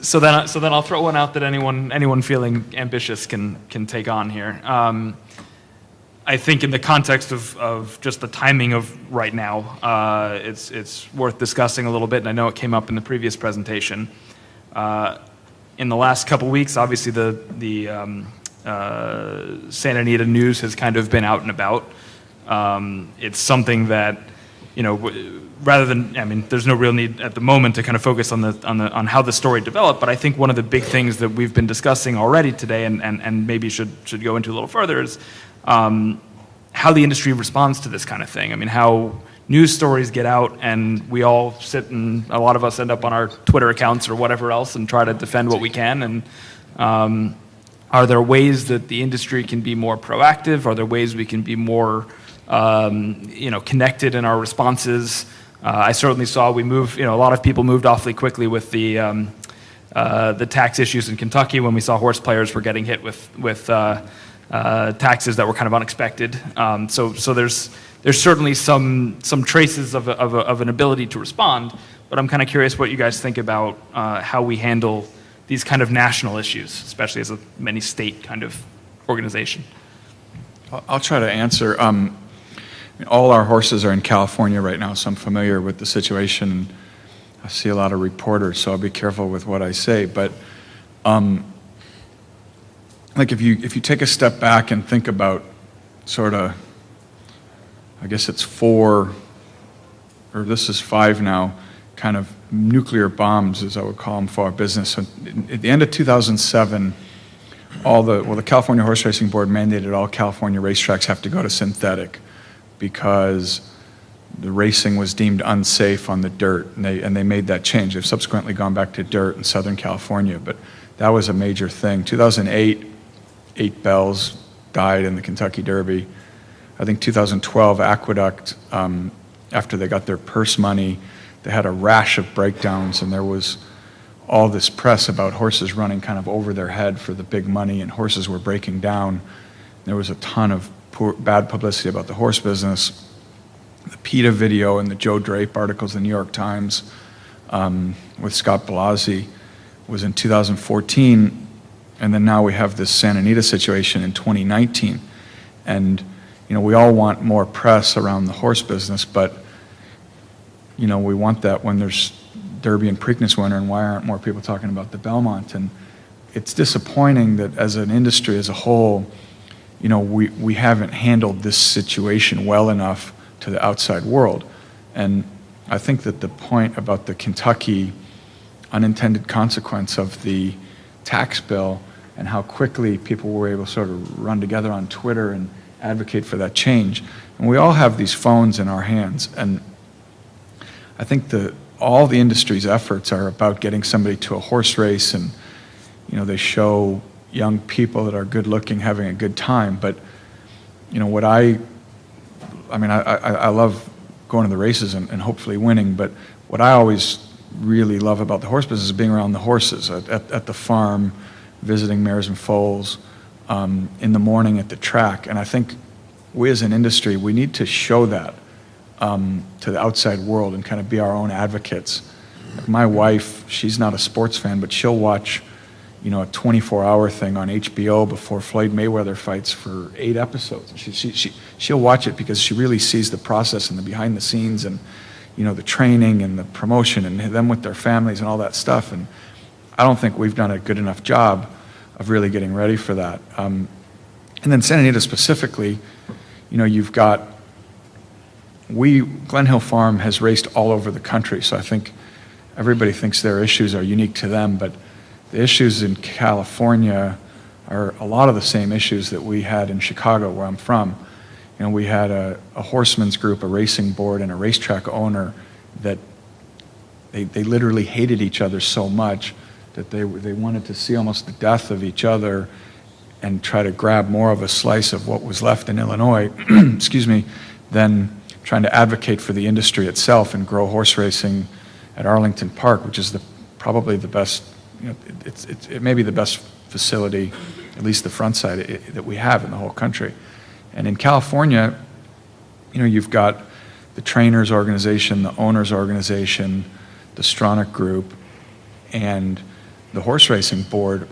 Speaker 2: So then I'll throw one out that anyone feeling ambitious can take on here. I think in the context of just the timing of right now, it's worth discussing a little bit, and I know it came up in the previous presentation. In the last couple weeks, obviously the Santa Anita news has kind of been out and about. It's something that, rather than, there's no real need at the moment to kind of focus on how the story developed, but I think one of the big things that we've been discussing already today and maybe should go into a little further is how the industry responds to this kind of thing. How news stories get out and we all sit and a lot of us end up on our Twitter accounts or whatever else and try to defend what we can. And are there ways that the industry can be more proactive? Are there ways we can be more connected in our responses? I certainly saw a lot of people moved awfully quickly with the tax issues in Kentucky when we saw horse players were getting hit with taxes that were kind of unexpected. So there's certainly some traces of an ability to respond, but I'm kind of curious what you guys think about how we handle these kind of national issues, especially as a many state kind of organization.
Speaker 3: I'll try to answer. All our horses are in California right now, so I'm familiar with the situation. I see a lot of reporters, so I'll be careful with what I say. But if you take a step back and think about sort of, I guess it's 4, or this is 5 now, kind of nuclear bombs, as I would call them, for our business. So at the end of 2007, the California Horse Racing Board mandated all California racetracks have to go to synthetic because the racing was deemed unsafe on the dirt, and they made that change. They've subsequently gone back to dirt in Southern California, but that was a major thing. 2008, 8 bells died in the Kentucky Derby. I think 2012, Aqueduct, after they got their purse money, they had a rash of breakdowns, and there was all this press about horses running kind of over their head for the big money, and horses were breaking down. There was a ton of bad publicity about the horse business. The PETA video and the Joe Drape articles in the New York Times with Scott Blasey was in 2014, and then now we have this Santa Anita situation in 2019. And, you know, we all want more press around the horse business, but, you know, we want that when there's Derby and Preakness winter, and why aren't more people talking about the Belmont? And it's disappointing that as an industry as a whole, you know, we haven't handled this situation well enough to the outside world. And I think that the point about the Kentucky unintended consequence of the tax bill and how quickly people were able to sort of run together on Twitter and advocate for that change. And we all have these phones in our hands, and I think all the industry's efforts are about getting somebody to a horse race, and, you know, they show young people that are good looking having a good time. But, you know, what I love going to the races and hopefully winning, but what I always really love about the horse business is being around the horses at the farm, visiting mares and foals, in the morning at the track. And I think we as an industry, we need to show that to the outside world and kind of be our own advocates. Like my wife, she's not a sports fan, but she'll watch, you know, a 24-hour thing on HBO before Floyd Mayweather fights for 8 episodes. She'll watch it because she really sees the process and the behind the scenes, and, you know, the training and the promotion and them with their families and all that stuff. And I don't think we've done a good enough job of really getting ready for that. And then Santa Anita specifically, you know, you've got, Glen Hill Farm has raced all over the country, so I think everybody thinks their issues are unique to them, but the issues in California are a lot of the same issues that we had in Chicago, where I'm from. You know, we had a horseman's group, a racing board, and a racetrack owner that they literally hated each other so much that they wanted to see almost the death of each other and try to grab more of a slice of what was left in Illinois, excuse me, than trying to advocate for the industry itself and grow horse racing at Arlington Park, which is probably the best, you know, it may be the best facility, at least the front side, that we have in the whole country. And in California, you know, you've got the trainers organization, the owners organization, the Stronach group, and the horse racing board,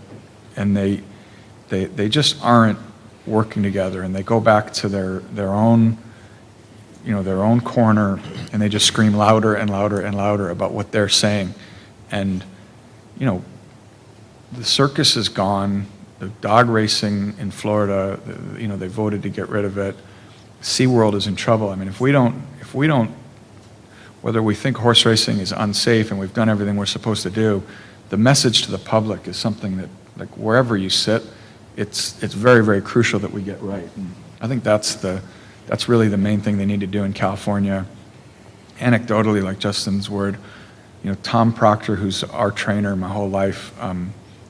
Speaker 3: and they just aren't working together, and they go back to their own, you know, their own corner, and they just scream louder and louder and louder about what they're saying. And, you know, the circus is gone. The dog racing in Florida, you know, they voted to get rid of it. SeaWorld is in trouble. I mean, if we don't, whether we think horse racing is unsafe and we've done everything we're supposed to do, the message to the public is something that, like, wherever you sit, it's very, very crucial that we get right. And I think that's really the main thing they need to do in California. Anecdotally, like Justin's word, you know, Tom Proctor, who's our trainer my whole life,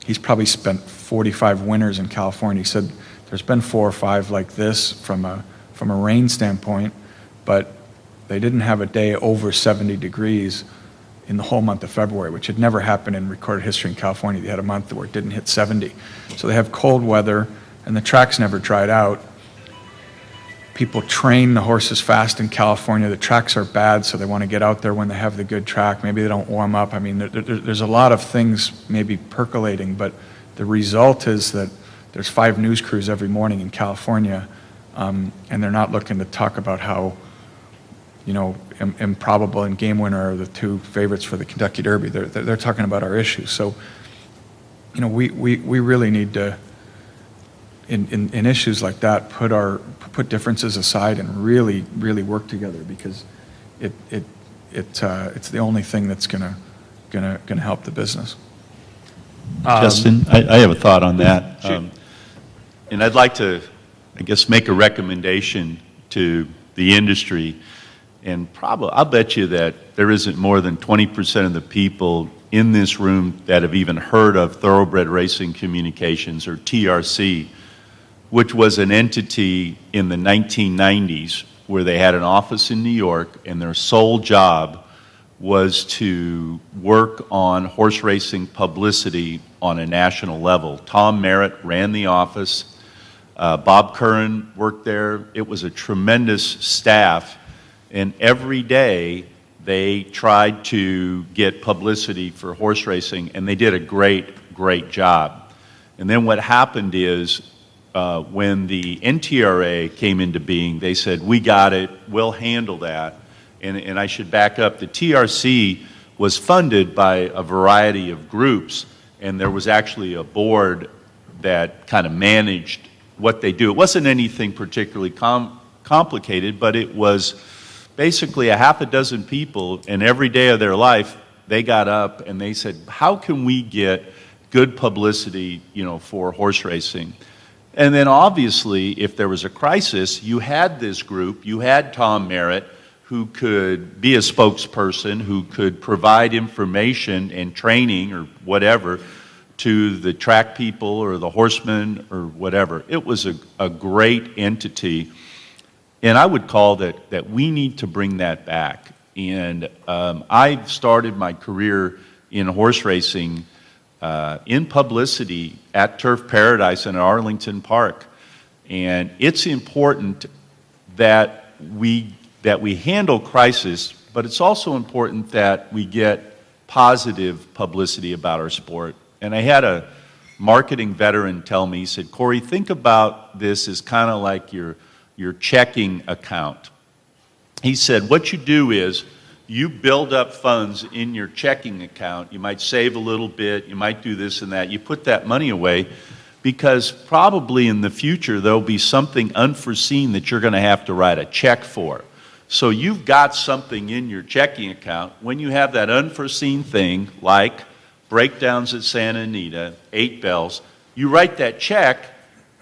Speaker 3: he's probably spent 45 winters in California. He said there's been 4 or 5 like this from a rain standpoint, but they didn't have a day over 70 degrees in the whole month of February, which had never happened in recorded history in California. They had a month where it didn't hit 70. So they have cold weather, and the track's never dried out. People train the horses fast in California. The tracks are bad, so they want to get out there when they have the good track. Maybe they don't warm up. I mean, there's a lot of things maybe percolating, but the result is that there's 5 news crews every morning in California, and they're not looking to talk about how, you know, Improbable and Game Winner are the 2 favorites for the Kentucky Derby. They're talking about our issues. So, you know, we really need to, in issues like that, put differences aside and really, really work together, because it's the only thing that's gonna help the business.
Speaker 5: Justin, I have a thought on that.
Speaker 3: Sure.
Speaker 5: And I'd like to, I guess, make a recommendation to the industry. And probably, I'll bet you that there isn't more than 20% of the people in this room that have even heard of Thoroughbred Racing Communications, or TRC, which was an entity in the 1990s where they had an office in New York, and their sole job was to work on horse racing publicity on a national level. Tom Merritt ran the office. Bob Curran worked there. It was a tremendous staff, and every day they tried to get publicity for horse racing, and they did a great job. And then what happened is when the NTRA came into being, they said, we got it, we'll handle that. And I should back up, the TRC was funded by a variety of groups, and there was actually a board that kind of managed what they do. It wasn't anything particularly complicated, but it was basically a half a dozen people, and every day of their life, they got up and they said, how can we get good publicity, for horse racing? And then obviously, if there was a crisis, you had this group, you had Tom Merritt, who could be a spokesperson, who could provide information and training or whatever to the track people or the horsemen or whatever. It was a great entity. And I would call that we need to bring that back. And I started my career in horse racing in publicity at Turf Paradise in Arlington Park. And it's important that we handle crisis, but it's also important that we get positive publicity about our sport. And I had a marketing veteran tell me, he said, Corey, think about this as kind of like your checking account. He said, what you do is you build up funds in your checking account. You might save a little bit, you might do this and that. You put that money away because probably in the future there'll be something unforeseen that you're going to have to write a check for. So you've got something in your checking account. When you have that unforeseen thing, like breakdowns at Santa Anita, 8 bells, you write that check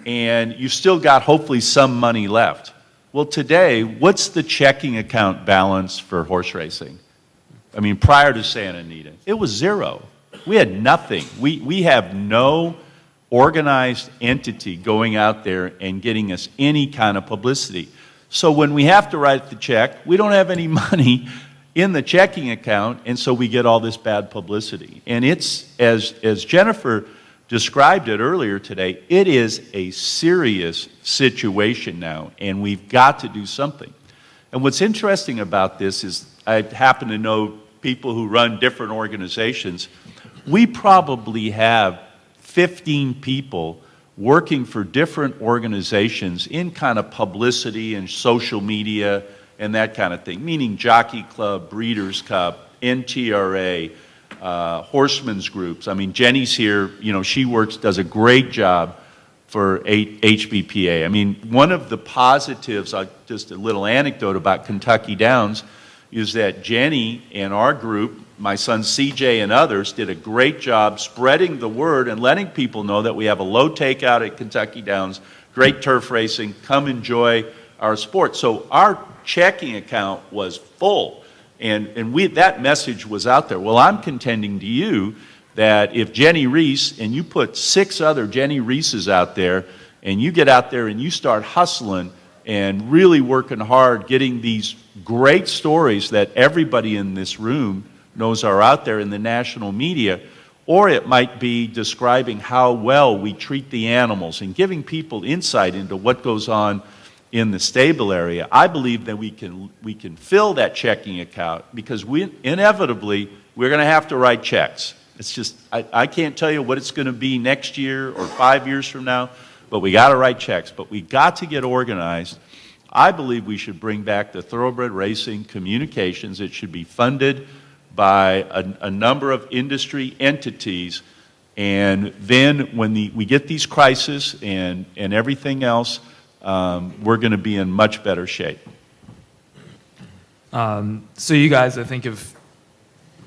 Speaker 5: and you've still got hopefully some money left. Well, today, what's the checking account balance for horse racing? I mean, prior to Santa Anita, it was zero. We had nothing. We have no organized entity going out there and getting us any kind of publicity. So when we have to write the check, we don't have any money in the checking account, and so we get all this bad publicity. And it's, as Jennifer described it earlier today, it is a serious situation now, and we've got to do something. And what's interesting about this is I happen to know people who run different organizations. We probably have 15 people working for different organizations in kind of publicity and social media and that kind of thing, meaning Jockey Club, Breeders' Cup, NTRA, horsemen's groups. I mean, Jenny's here, she does a great job for HBPA. I mean, one of the positives, just a little anecdote about Kentucky Downs, is that Jenny and our group, my son CJ and others, did a great job spreading the word and letting people know that we have a low takeout at Kentucky Downs, great turf racing, come enjoy our sport. So our checking account was full, and that message was out there. Well, I'm contending to you that if Jenny Reese, and you put 6 other Jenny Reeses out there, and you get out there and you start hustling and really working hard, getting these great stories that everybody in this room knows are out there in the national media, or it might be describing how well we treat the animals and giving people insight into what goes on in the stable area. I believe that we can fill that checking account because inevitably we're going to have to write checks. It's just, I can't tell you what it's going to be next year or 5 years from now, but we got to write checks. But we got to get organized. I believe we should bring back the Thoroughbred Racing Communications. It should be funded by a number of industry entities, and then when we get these crises and everything else, we're going to be in much better shape.
Speaker 2: So you guys, I think, have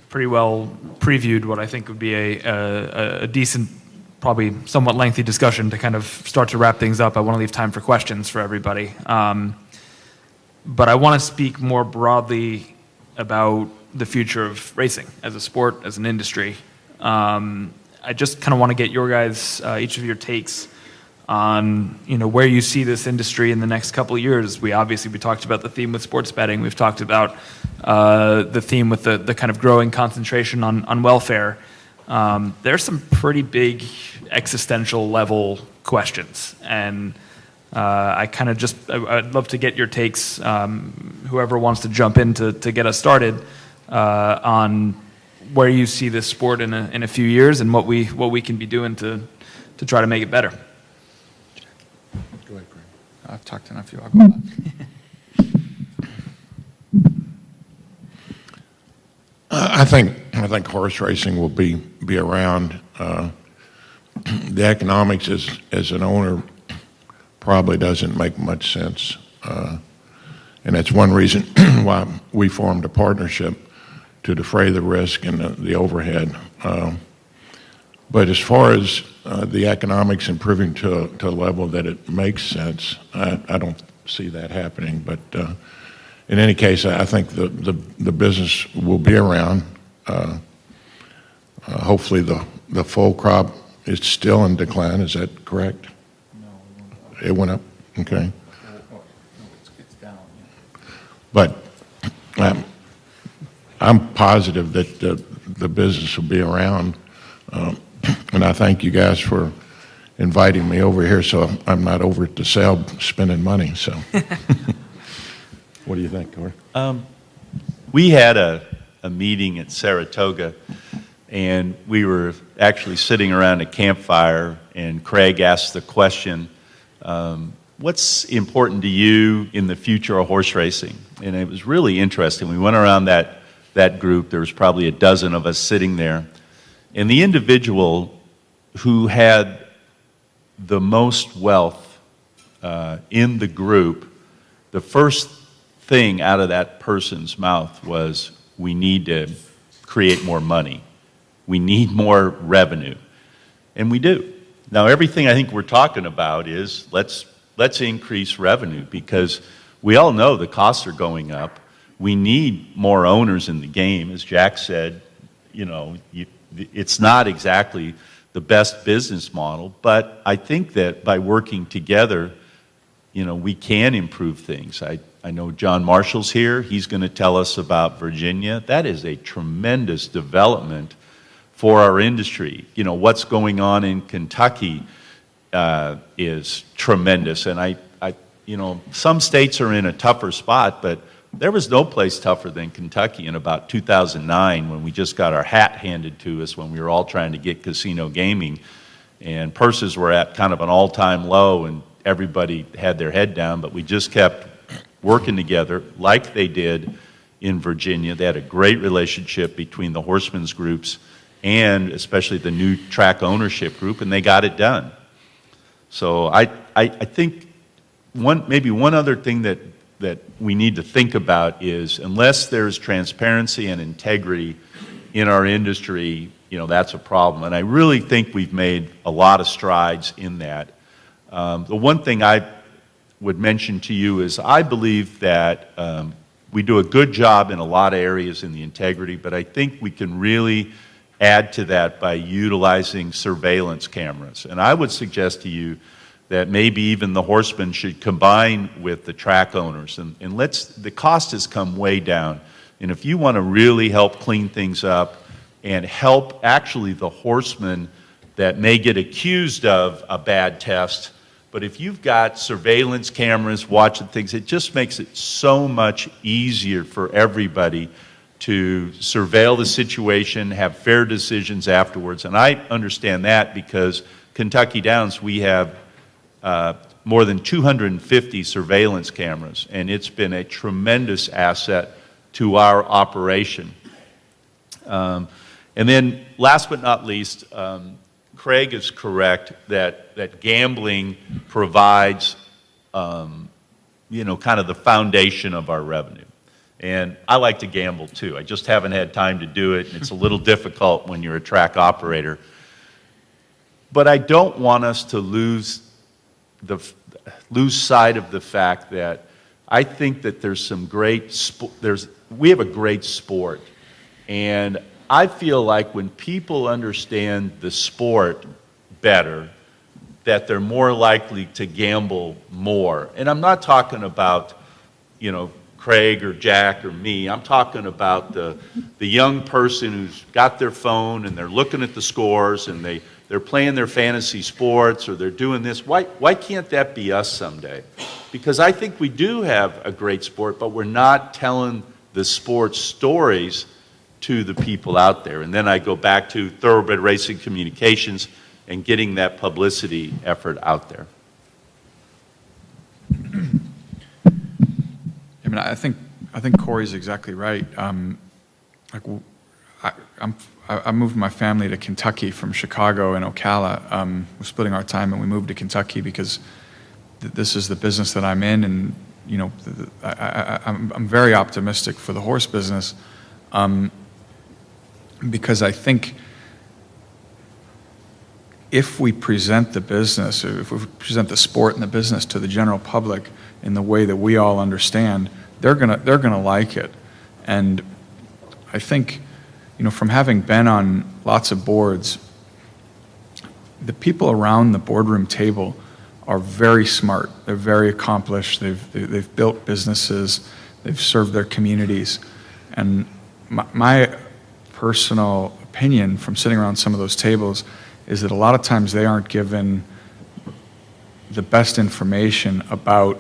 Speaker 2: pretty well previewed what I think would be a decent, probably somewhat lengthy discussion to kind of start to wrap things up. I want to leave time for questions for everybody. But I want to speak more broadly about the future of racing as a sport, as an industry. I just kind of want to get your guys, each of your takes on where you see this industry in the next couple of years. We talked about the theme with sports betting. We've talked about the theme with the kind of growing concentration on welfare. There's some pretty big existential level questions, and I'd love to get your takes, whoever wants to jump in to get us started, on where you see this sport in a few years and what we can be doing to try to make it better.
Speaker 3: Go ahead, Greg. I've talked enough. I'll go back.
Speaker 4: I think horse racing will be around. The economics as an owner probably doesn't make much sense, and that's one reason why we formed a partnership to defray the risk and the overhead. But as far as the economics improving to a level that it makes sense, I don't see that happening. But in any case, I think the business will be around. Hopefully the full crop is still in decline. Is that correct?
Speaker 3: No,
Speaker 4: it went up. Okay.
Speaker 3: No, it's down.
Speaker 4: But I'm positive that the business will be around. And I thank you guys for inviting me over here, so I'm not over at the sale spending money. So, what do you think, Corey?
Speaker 5: We had a meeting at Saratoga, and we were actually sitting around a campfire, and Craig asked the question, what's important to you in the future of horse racing? And it was really interesting. We went around that group. There was probably a dozen of us sitting there. And the individual who had the most wealth in the group, the first thing out of that person's mouth was, we need to create more money. We need more revenue. And we do. Now, everything I think we're talking about is let's increase revenue, because we all know the costs are going up. We need more owners in the game. As Jack said, it's not exactly the best business model, but I think that by working together, we can improve things. I know John Marshall's here. He's going to tell us about Virginia. That is a tremendous development for our industry. What's going on in Kentucky is tremendous. And some states are in a tougher spot, but there was no place tougher than Kentucky in about 2009, when we just got our hat handed to us when we were all trying to get casino gaming. And purses were at kind of an all-time low, and everybody had their head down, but we just kept working together like they did in Virginia. They had a great relationship between the horsemen's groups and especially the new track ownership group, and they got it done. So I think maybe one other thing that we need to think about is, unless there's transparency and integrity in our industry, that's a problem. And I really think we've made a lot of strides in that. The one thing I would mention to you is, I believe that we do a good job in a lot of areas in the integrity, but I think we can really add to that by utilizing surveillance cameras. And I would suggest to you that maybe even the horsemen should combine with the track owners. And the cost has come way down. And if you want to really help clean things up and help actually the horsemen that may get accused of a bad test, but if you've got surveillance cameras watching things, it just makes it so much easier for everybody to surveil the situation, have fair decisions afterwards. And I understand that, because Kentucky Downs, we have more than 250 surveillance cameras, and it's been a tremendous asset to our operation. And then last but not least, Craig is correct that gambling provides kind of the foundation of our revenue. And I like to gamble too. I just haven't had time to do it, and it's a little difficult when you're a track operator. But I don't want us to lose sight of the fact that I think that there's some we have a great sport, and I feel like when people understand the sport better, that they're more likely to gamble more. And I'm not talking about, you know, Craig or Jack or me. I'm talking about the young person who's got their phone and they're looking at the scores and they're playing their fantasy sports or they're doing this. Why can't that be us someday? Because I think we do have a great sport, but we're not telling the sports stories to the people out there. And then I go back to Thoroughbred Racing Communications and getting that publicity effort out there.
Speaker 3: I mean, I think Corey's exactly right. Like, I moved my family to Kentucky from Chicago and Ocala. We're splitting our time, and we moved to Kentucky because this is the business that I'm in, and you know, I'm very optimistic for the horse business because I think if we present the business, or if we present the sport and the business to the general public in the way that we all understand, they're gonna like it. And I think, you know, from having been on lots of boards, the people around the boardroom table are very smart. They're very accomplished. They've built businesses. They've served their communities. And my personal opinion from sitting around some of those tables is that a lot of times they aren't given the best information about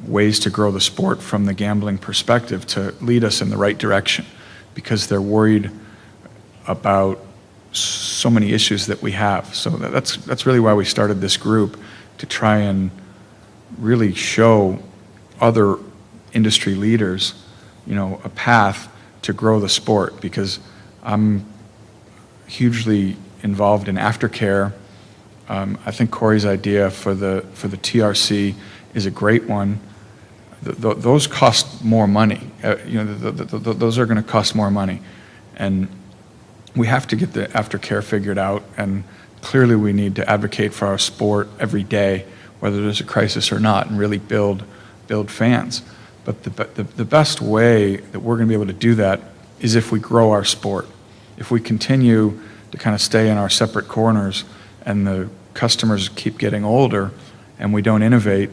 Speaker 3: ways to grow the sport from the gambling perspective to lead us in the right direction, because they're worried about so many issues that we have. So that's really why we started this group, to try and really show other industry leaders, you know, a path to grow the sport, because I'm hugely involved in aftercare. I think Corey's idea for the TRC is a great one. Those cost more money. You know, those are going to cost more money, and we have to get the aftercare figured out. And clearly, we need to advocate for our sport every day, whether there's a crisis or not, and really build fans. But the best way that we're going to be able to do that is if we grow our sport. If we continue to kind of stay in our separate corners and the customers keep getting older and we don't innovate,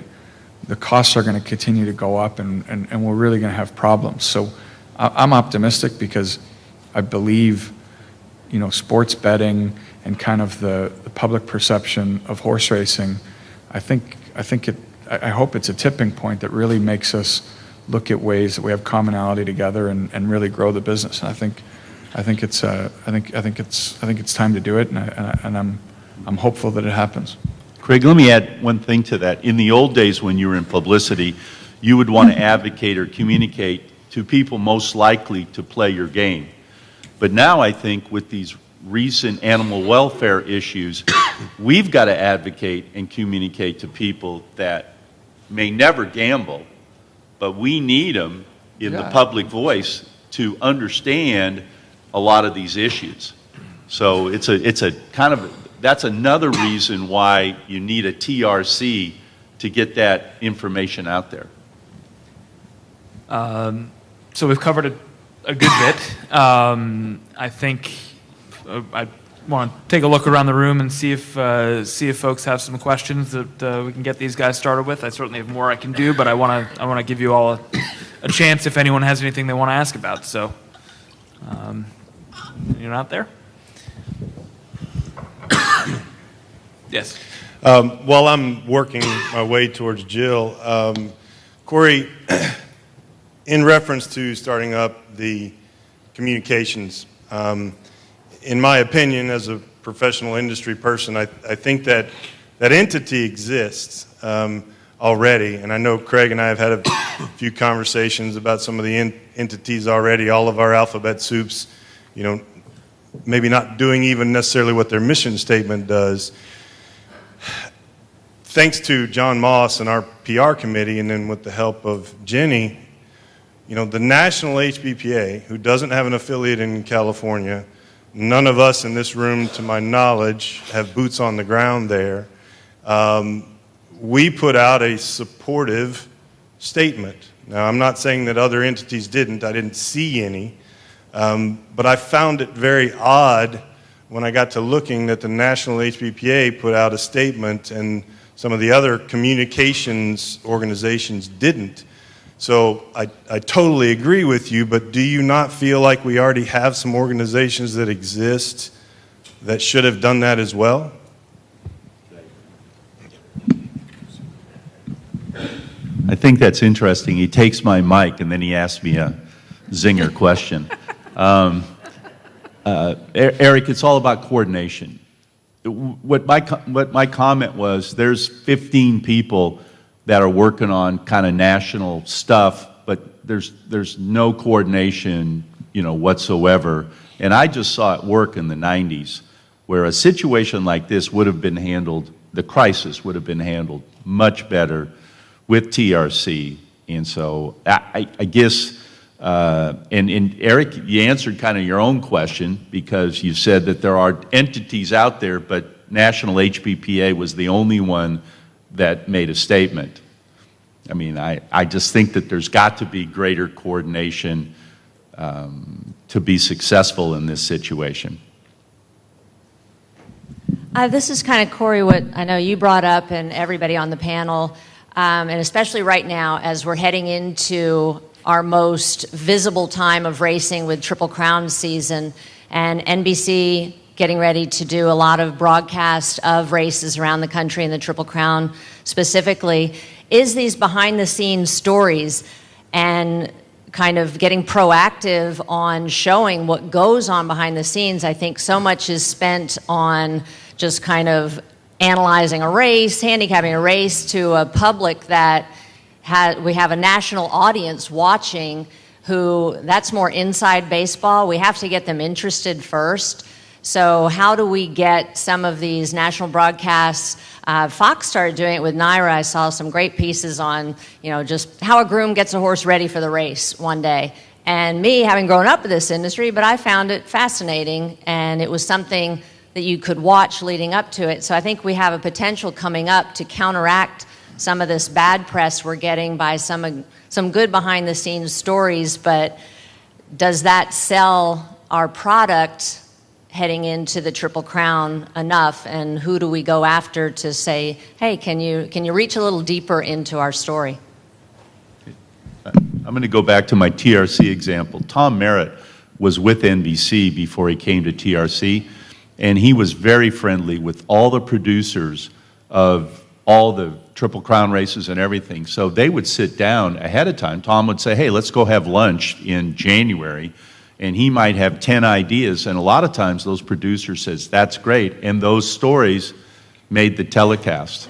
Speaker 3: the costs are going to continue to go up, and we're really going to have problems. So I'm optimistic because I believe, you know, sports betting and kind of the public perception of horse racing, I hope it's a tipping point that really makes us look at ways that we have commonality together and really grow the business. And I think it's time to do it, and I'm hopeful that it happens.
Speaker 5: Craig, let me add one thing to that. In the old days when you were in publicity, you would want to advocate or communicate to people most likely to play your game. But now I think with these recent animal welfare issues, we've got to advocate and communicate to people that may never gamble, but we need them in the public voice to understand a lot of these issues. So it's a kind of, that's another reason why you need a TRC to get that information out there.
Speaker 2: So we've covered a good bit. I think I want to take a look around the room and see if folks have some questions that we can get these guys started with. I certainly have more I can do, but I want to give you all a chance if anyone has anything they want to ask about. So you're not there? Yes.
Speaker 1: While I'm working my way towards Jill, Corey, in reference to starting up the communications, in my opinion, as a professional industry person, I think that entity exists already. And I know Craig and I have had a few conversations about some of the entities already. All of our alphabet soups, you know, maybe not doing even necessarily what their mission statement does. Thanks to John Moss and our PR committee, and then with the help of Jenny, you know, the national HBPA, who doesn't have an affiliate in California, none of us in this room, to my knowledge, have boots on the ground there. We put out a supportive statement. Now, I'm not saying that other entities didn't. I didn't see any. But I found it very odd when I got to looking that the National HBPA put out a statement and some of the other communications organizations didn't. So I totally agree with you, but do you not feel like we already have some organizations that exist that should have done that as well?
Speaker 5: I think that's interesting. He takes my mic and then he asks me a zinger question. Eric, it's all about coordination. What my comment was, there's 15 people that are working on kind of national stuff, but there's no coordination, whatsoever. And I just saw it work in the 90s, where a situation like this would have been handled, the crisis would have been handled much better with TRC. And so I guess, and Eric, you answered kind of your own question, because you said that there are entities out there, but National HBPA was the only one that made a statement. I mean, I just think that there's got to be greater coordination to be successful in this situation.
Speaker 6: This is kind of, Corey, what I know you brought up and everybody on the panel, and especially right now as we're heading into our most visible time of racing with Triple Crown season, and NBC getting ready to do a lot of broadcast of races around the country and the Triple Crown specifically, is these behind-the-scenes stories and kind of getting proactive on showing what goes on behind the scenes. I think so much is spent on just kind of analyzing a race, handicapping a race to a public that we have a national audience watching who, that's more inside baseball. We have to get them interested first. So how do we get some of these national broadcasts? Fox started doing it with Naira. I saw some great pieces on, just how a groom gets a horse ready for the race one day. And me, having grown up in this industry, but I found it fascinating, and it was something that you could watch leading up to it. So I think we have a potential coming up to counteract some of this bad press we're getting by some good behind-the-scenes stories, but does that sell our product heading into the Triple Crown enough, and who do we go after to say, hey, can you reach a little deeper into our story?
Speaker 5: I'm going to go back to my TRC example. Tom Merritt was with NBC before he came to TRC, and he was very friendly with all the producers of all the Triple Crown races and everything. So they would sit down ahead of time. Tom would say, hey, let's go have lunch in January. And he might have 10 ideas, and a lot of times those producers says, that's great, and those stories made the telecast.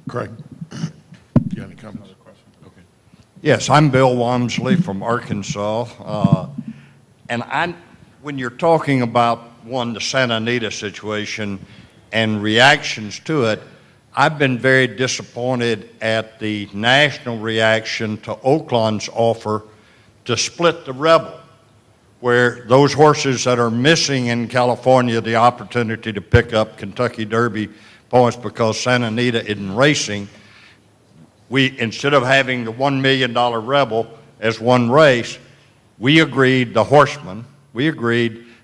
Speaker 4: Craig, you got any comments? Okay.
Speaker 7: Yes, I'm Bill Wamsley from Arkansas. When you're talking about, the Santa Anita situation and reactions to it, I've been very disappointed at the national reaction to Oakland's offer to split the Rebel, where those horses that are missing in California the opportunity to pick up Kentucky Derby points because Santa Anita isn't racing, instead of having the $1 million Rebel as one race, we agreed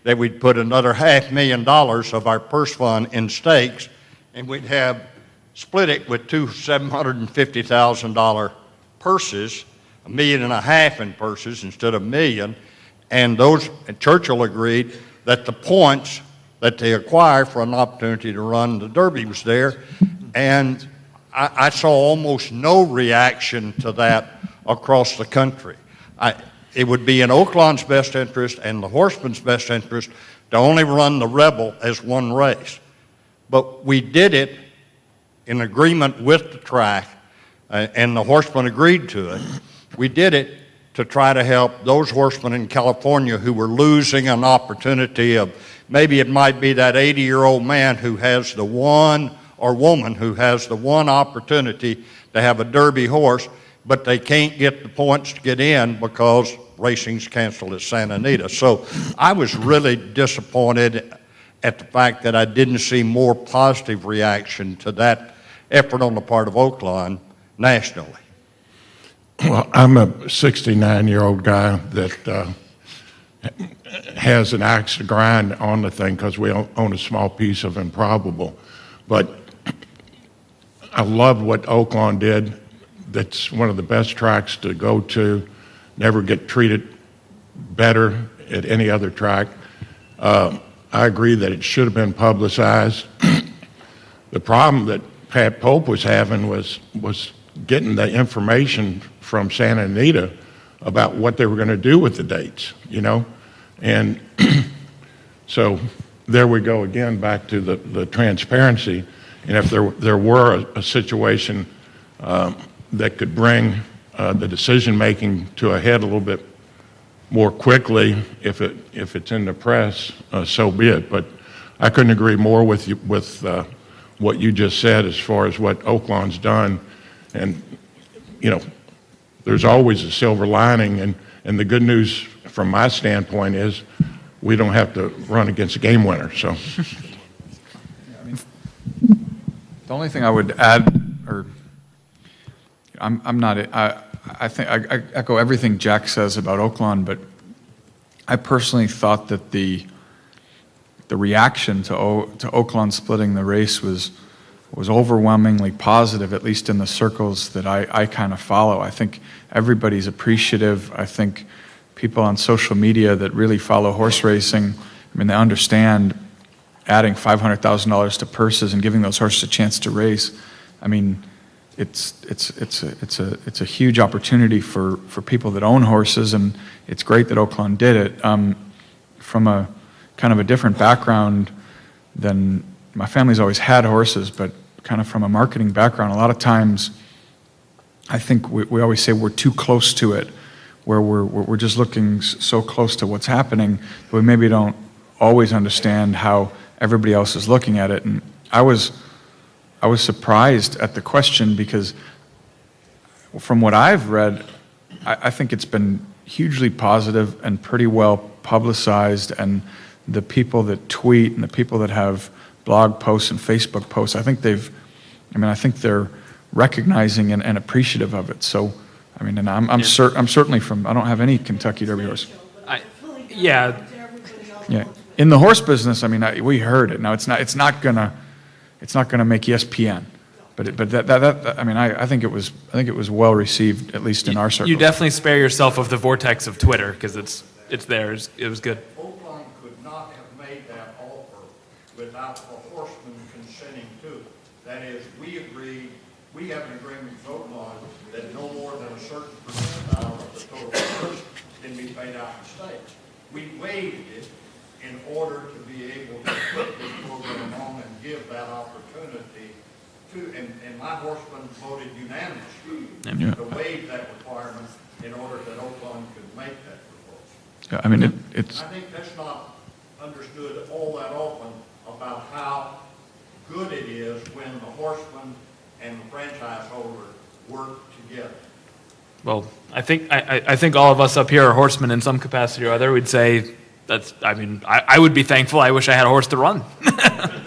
Speaker 7: that we'd put another $500,000 of our purse fund in stakes, and we'd have split it with two $750,000 purses, $1.5 million in purses instead of $1 million, and Churchill agreed that the points that they acquire for an opportunity to run the Derby was there, and I saw almost no reaction to that across the country. It would be in Oakland's best interest and the horseman's best interest to only run the Rebel as one race, but we did it in agreement with the track, and the horsemen agreed to it. We did it to try to help those horsemen in California who were losing an opportunity of, maybe it might be that 80-year-old man who has the one, or woman who has the one opportunity to have a Derby horse, but they can't get the points to get in because racing's canceled at Santa Anita. So I was really disappointed at the fact that I didn't see more positive reaction to that effort on the part of Oakland nationally.
Speaker 4: Well, I'm a 69-year-old guy that has an axe to grind on the thing because we own a small piece of Improbable. But I love what Oaklawn did. That's one of the best tracks to go to. Never get treated better at any other track. I agree that it should have been publicized. The problem that Pat Pope was having was getting the information from Santa Anita about what they were going to do with the dates, you know? And so there we go again, back to the transparency. And if there were a situation that could bring the decision-making to a head a little bit more quickly, if it's in the press, so be it. But I couldn't agree more with you, with what you just said as far as what Oaklawn's done. And, you know, there's always a silver lining, and the good news from my standpoint is we don't have to run against a game winner, so.
Speaker 3: The only thing I would add, or I think I echo everything Jack says about Oaklawn, but I personally thought that the reaction to Oaklawn splitting the race was overwhelmingly positive, at least in the circles that I kind of follow. I think everybody's appreciative. I think people on social media that really follow horse racing, I mean, they understand adding $500,000 to purses and giving those horses a chance to race. I mean, it's a huge opportunity for people that own horses, and it's great that Oaklawn did it. From a kind of a different background than my family's always had horses, but kind of from a marketing background, a lot of times I think we always say we're too close to it, where we're just looking so close to what's happening that we maybe don't always understand how everybody else is looking at it. And I was surprised at the question because from what I've read, I think it's been hugely positive and pretty well publicized, and the people that tweet and the people that have blog posts and Facebook posts, I think they're recognizing and appreciative of it. So, I mean, and I'm certainly from, I don't have any Kentucky Derby horse.
Speaker 2: Yeah.
Speaker 3: Yeah. In the horse business, I mean, we heard it. Now it's not gonna make ESPN, but that I mean, I think it was well received, at least in our circle.
Speaker 2: You definitely spare yourself of the vortex of Twitter because it's there. It was good.
Speaker 7: Oaklawn could not have made that offer without the horsemen consenting to it. That is, we have an agreement with Oaklawn that no more than a certain percentile of the total purse can be paid out in stakes. We waived it in order to be able to put this program on and give that opportunity to, and my horsemen voted unanimously to waive that requirement in order that Oaklawn could make that proposal.
Speaker 3: Yeah, I mean, it's.
Speaker 7: I think that's not understood all that often about how good it is when the horseman and the franchise holder work together.
Speaker 2: Well, I think all of us up here are horsemen in some capacity or other. We'd say I would be thankful. I wish I had a horse to run.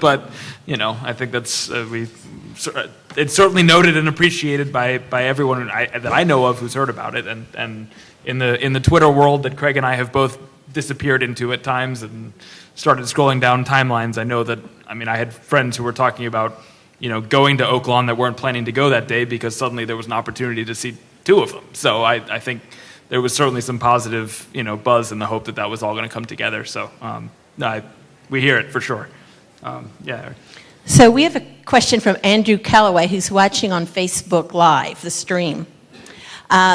Speaker 2: But, you know, I think that's, it's certainly noted and appreciated by everyone that I know of who's heard about it. And in the Twitter world that Craig and I have both disappeared into at times and started scrolling down timelines, I know that, I mean, I had friends who were talking about, you know, going to Oaklawn that weren't planning to go that day because suddenly there was an opportunity to see two of them. So I think there was certainly some positive, you know, buzz in the hope that was all going to come together. So we hear it for sure. Yeah.
Speaker 8: So we have a question from Andrew Calloway, who's watching on Facebook Live, the stream.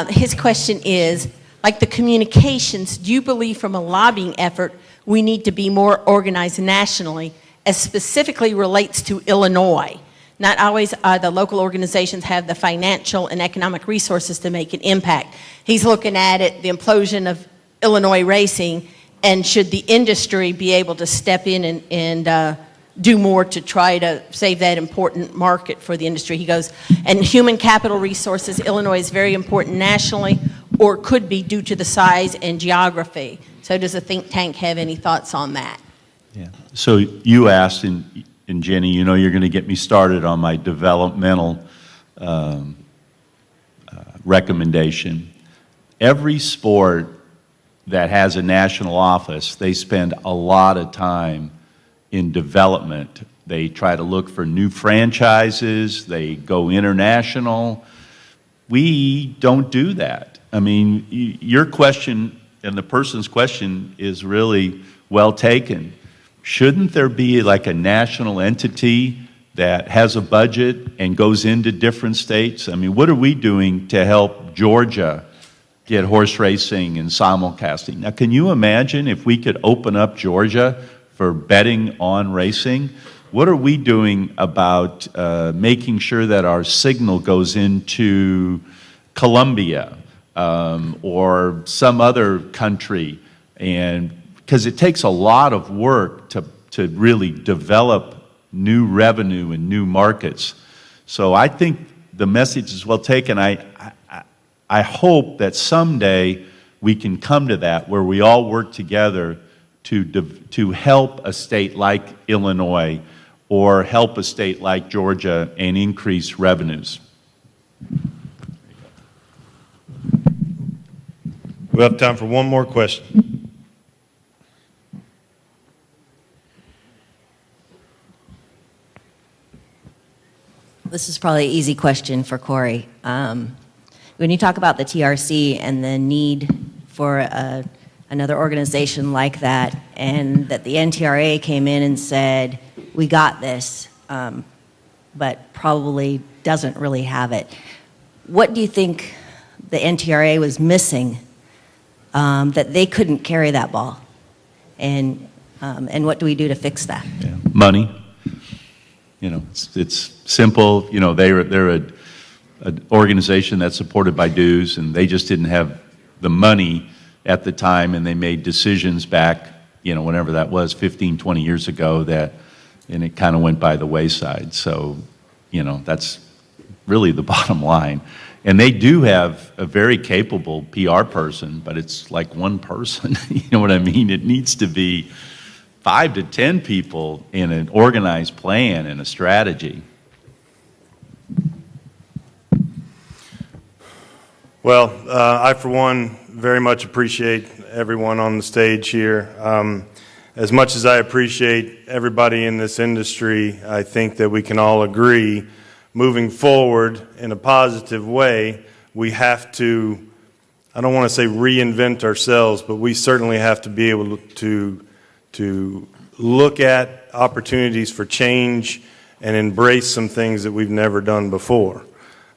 Speaker 8: His question is, like the communications, do you believe from a lobbying effort we need to be more organized nationally, as specifically relates to Illinois? Not always the local organizations have the financial and economic resources to make an impact. He's looking at it, the implosion of Illinois racing, and should the industry be able to step in and do more to try to save that important market for the industry? He goes, and human capital resources, Illinois is very important nationally, or could be due to the size and geography. So does the think tank have any thoughts on that?
Speaker 5: Yeah. So you asked, and Jenny, you know you're going to get me started on my developmental recommendation. Every sport that has a national office, they spend a lot of time in development. They try to look for new franchises, they go international. We don't do that. I mean, your question and the person's question is really well taken. Shouldn't there be like a national entity that has a budget and goes into different states? I mean, what are we doing to help Georgia get horse racing and simulcasting? Now, can you imagine if we could open up Georgia for betting on racing? What are we doing about making sure that our signal goes into Colombia or some other country? And because it takes a lot of work to really develop new revenue and new markets. So I think the message is well taken. I hope that someday we can come to that where we all work together to help a state like Illinois or help a state like Georgia and increase revenues.
Speaker 1: We have time for one more question.
Speaker 9: This is probably an easy question for Corey. When you talk about the TRC and the need for another organization like that, and that the NTRA came in and said, we got this, but probably doesn't really have it. What do you think the NTRA was missing that they couldn't carry that ball? And what do we do to fix that?
Speaker 5: Yeah. Money. You know, it's simple. You know, they're an organization that's supported by dues, and they just didn't have the money at the time, and they made decisions back, you know, whenever that was, 15, 20 years ago, and it kind of went by the wayside. So, you know, that's really the bottom line. And they do have a very capable PR person, but it's like one person. You know what I mean? It needs to be 5 to 10 people in an organized plan and a strategy.
Speaker 1: Well, I, for one, very much appreciate everyone on the stage here. As much as I appreciate everybody in this industry, I think that we can all agree, moving forward in a positive way, we have to, I don't want to say reinvent ourselves, but we certainly have to be able to look at opportunities for change and embrace some things that we've never done before.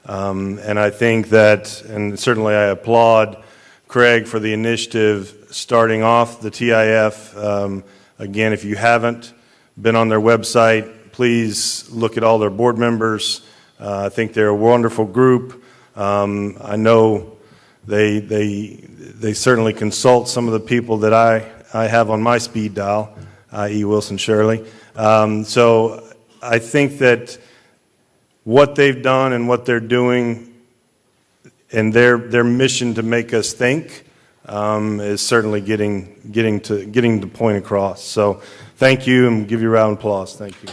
Speaker 1: And I think that, and certainly I applaud Craig for the initiative starting off the TIF. Again, if you haven't been on their website, please look at all their board members. I think they're a wonderful group. I know they certainly consult some of the people that I have on my speed dial, i.e. Wilson Shirley. So I think that what they've done and what they're doing and their mission to make us think is certainly getting the point across. So thank you, and give you a round of applause. Thank you.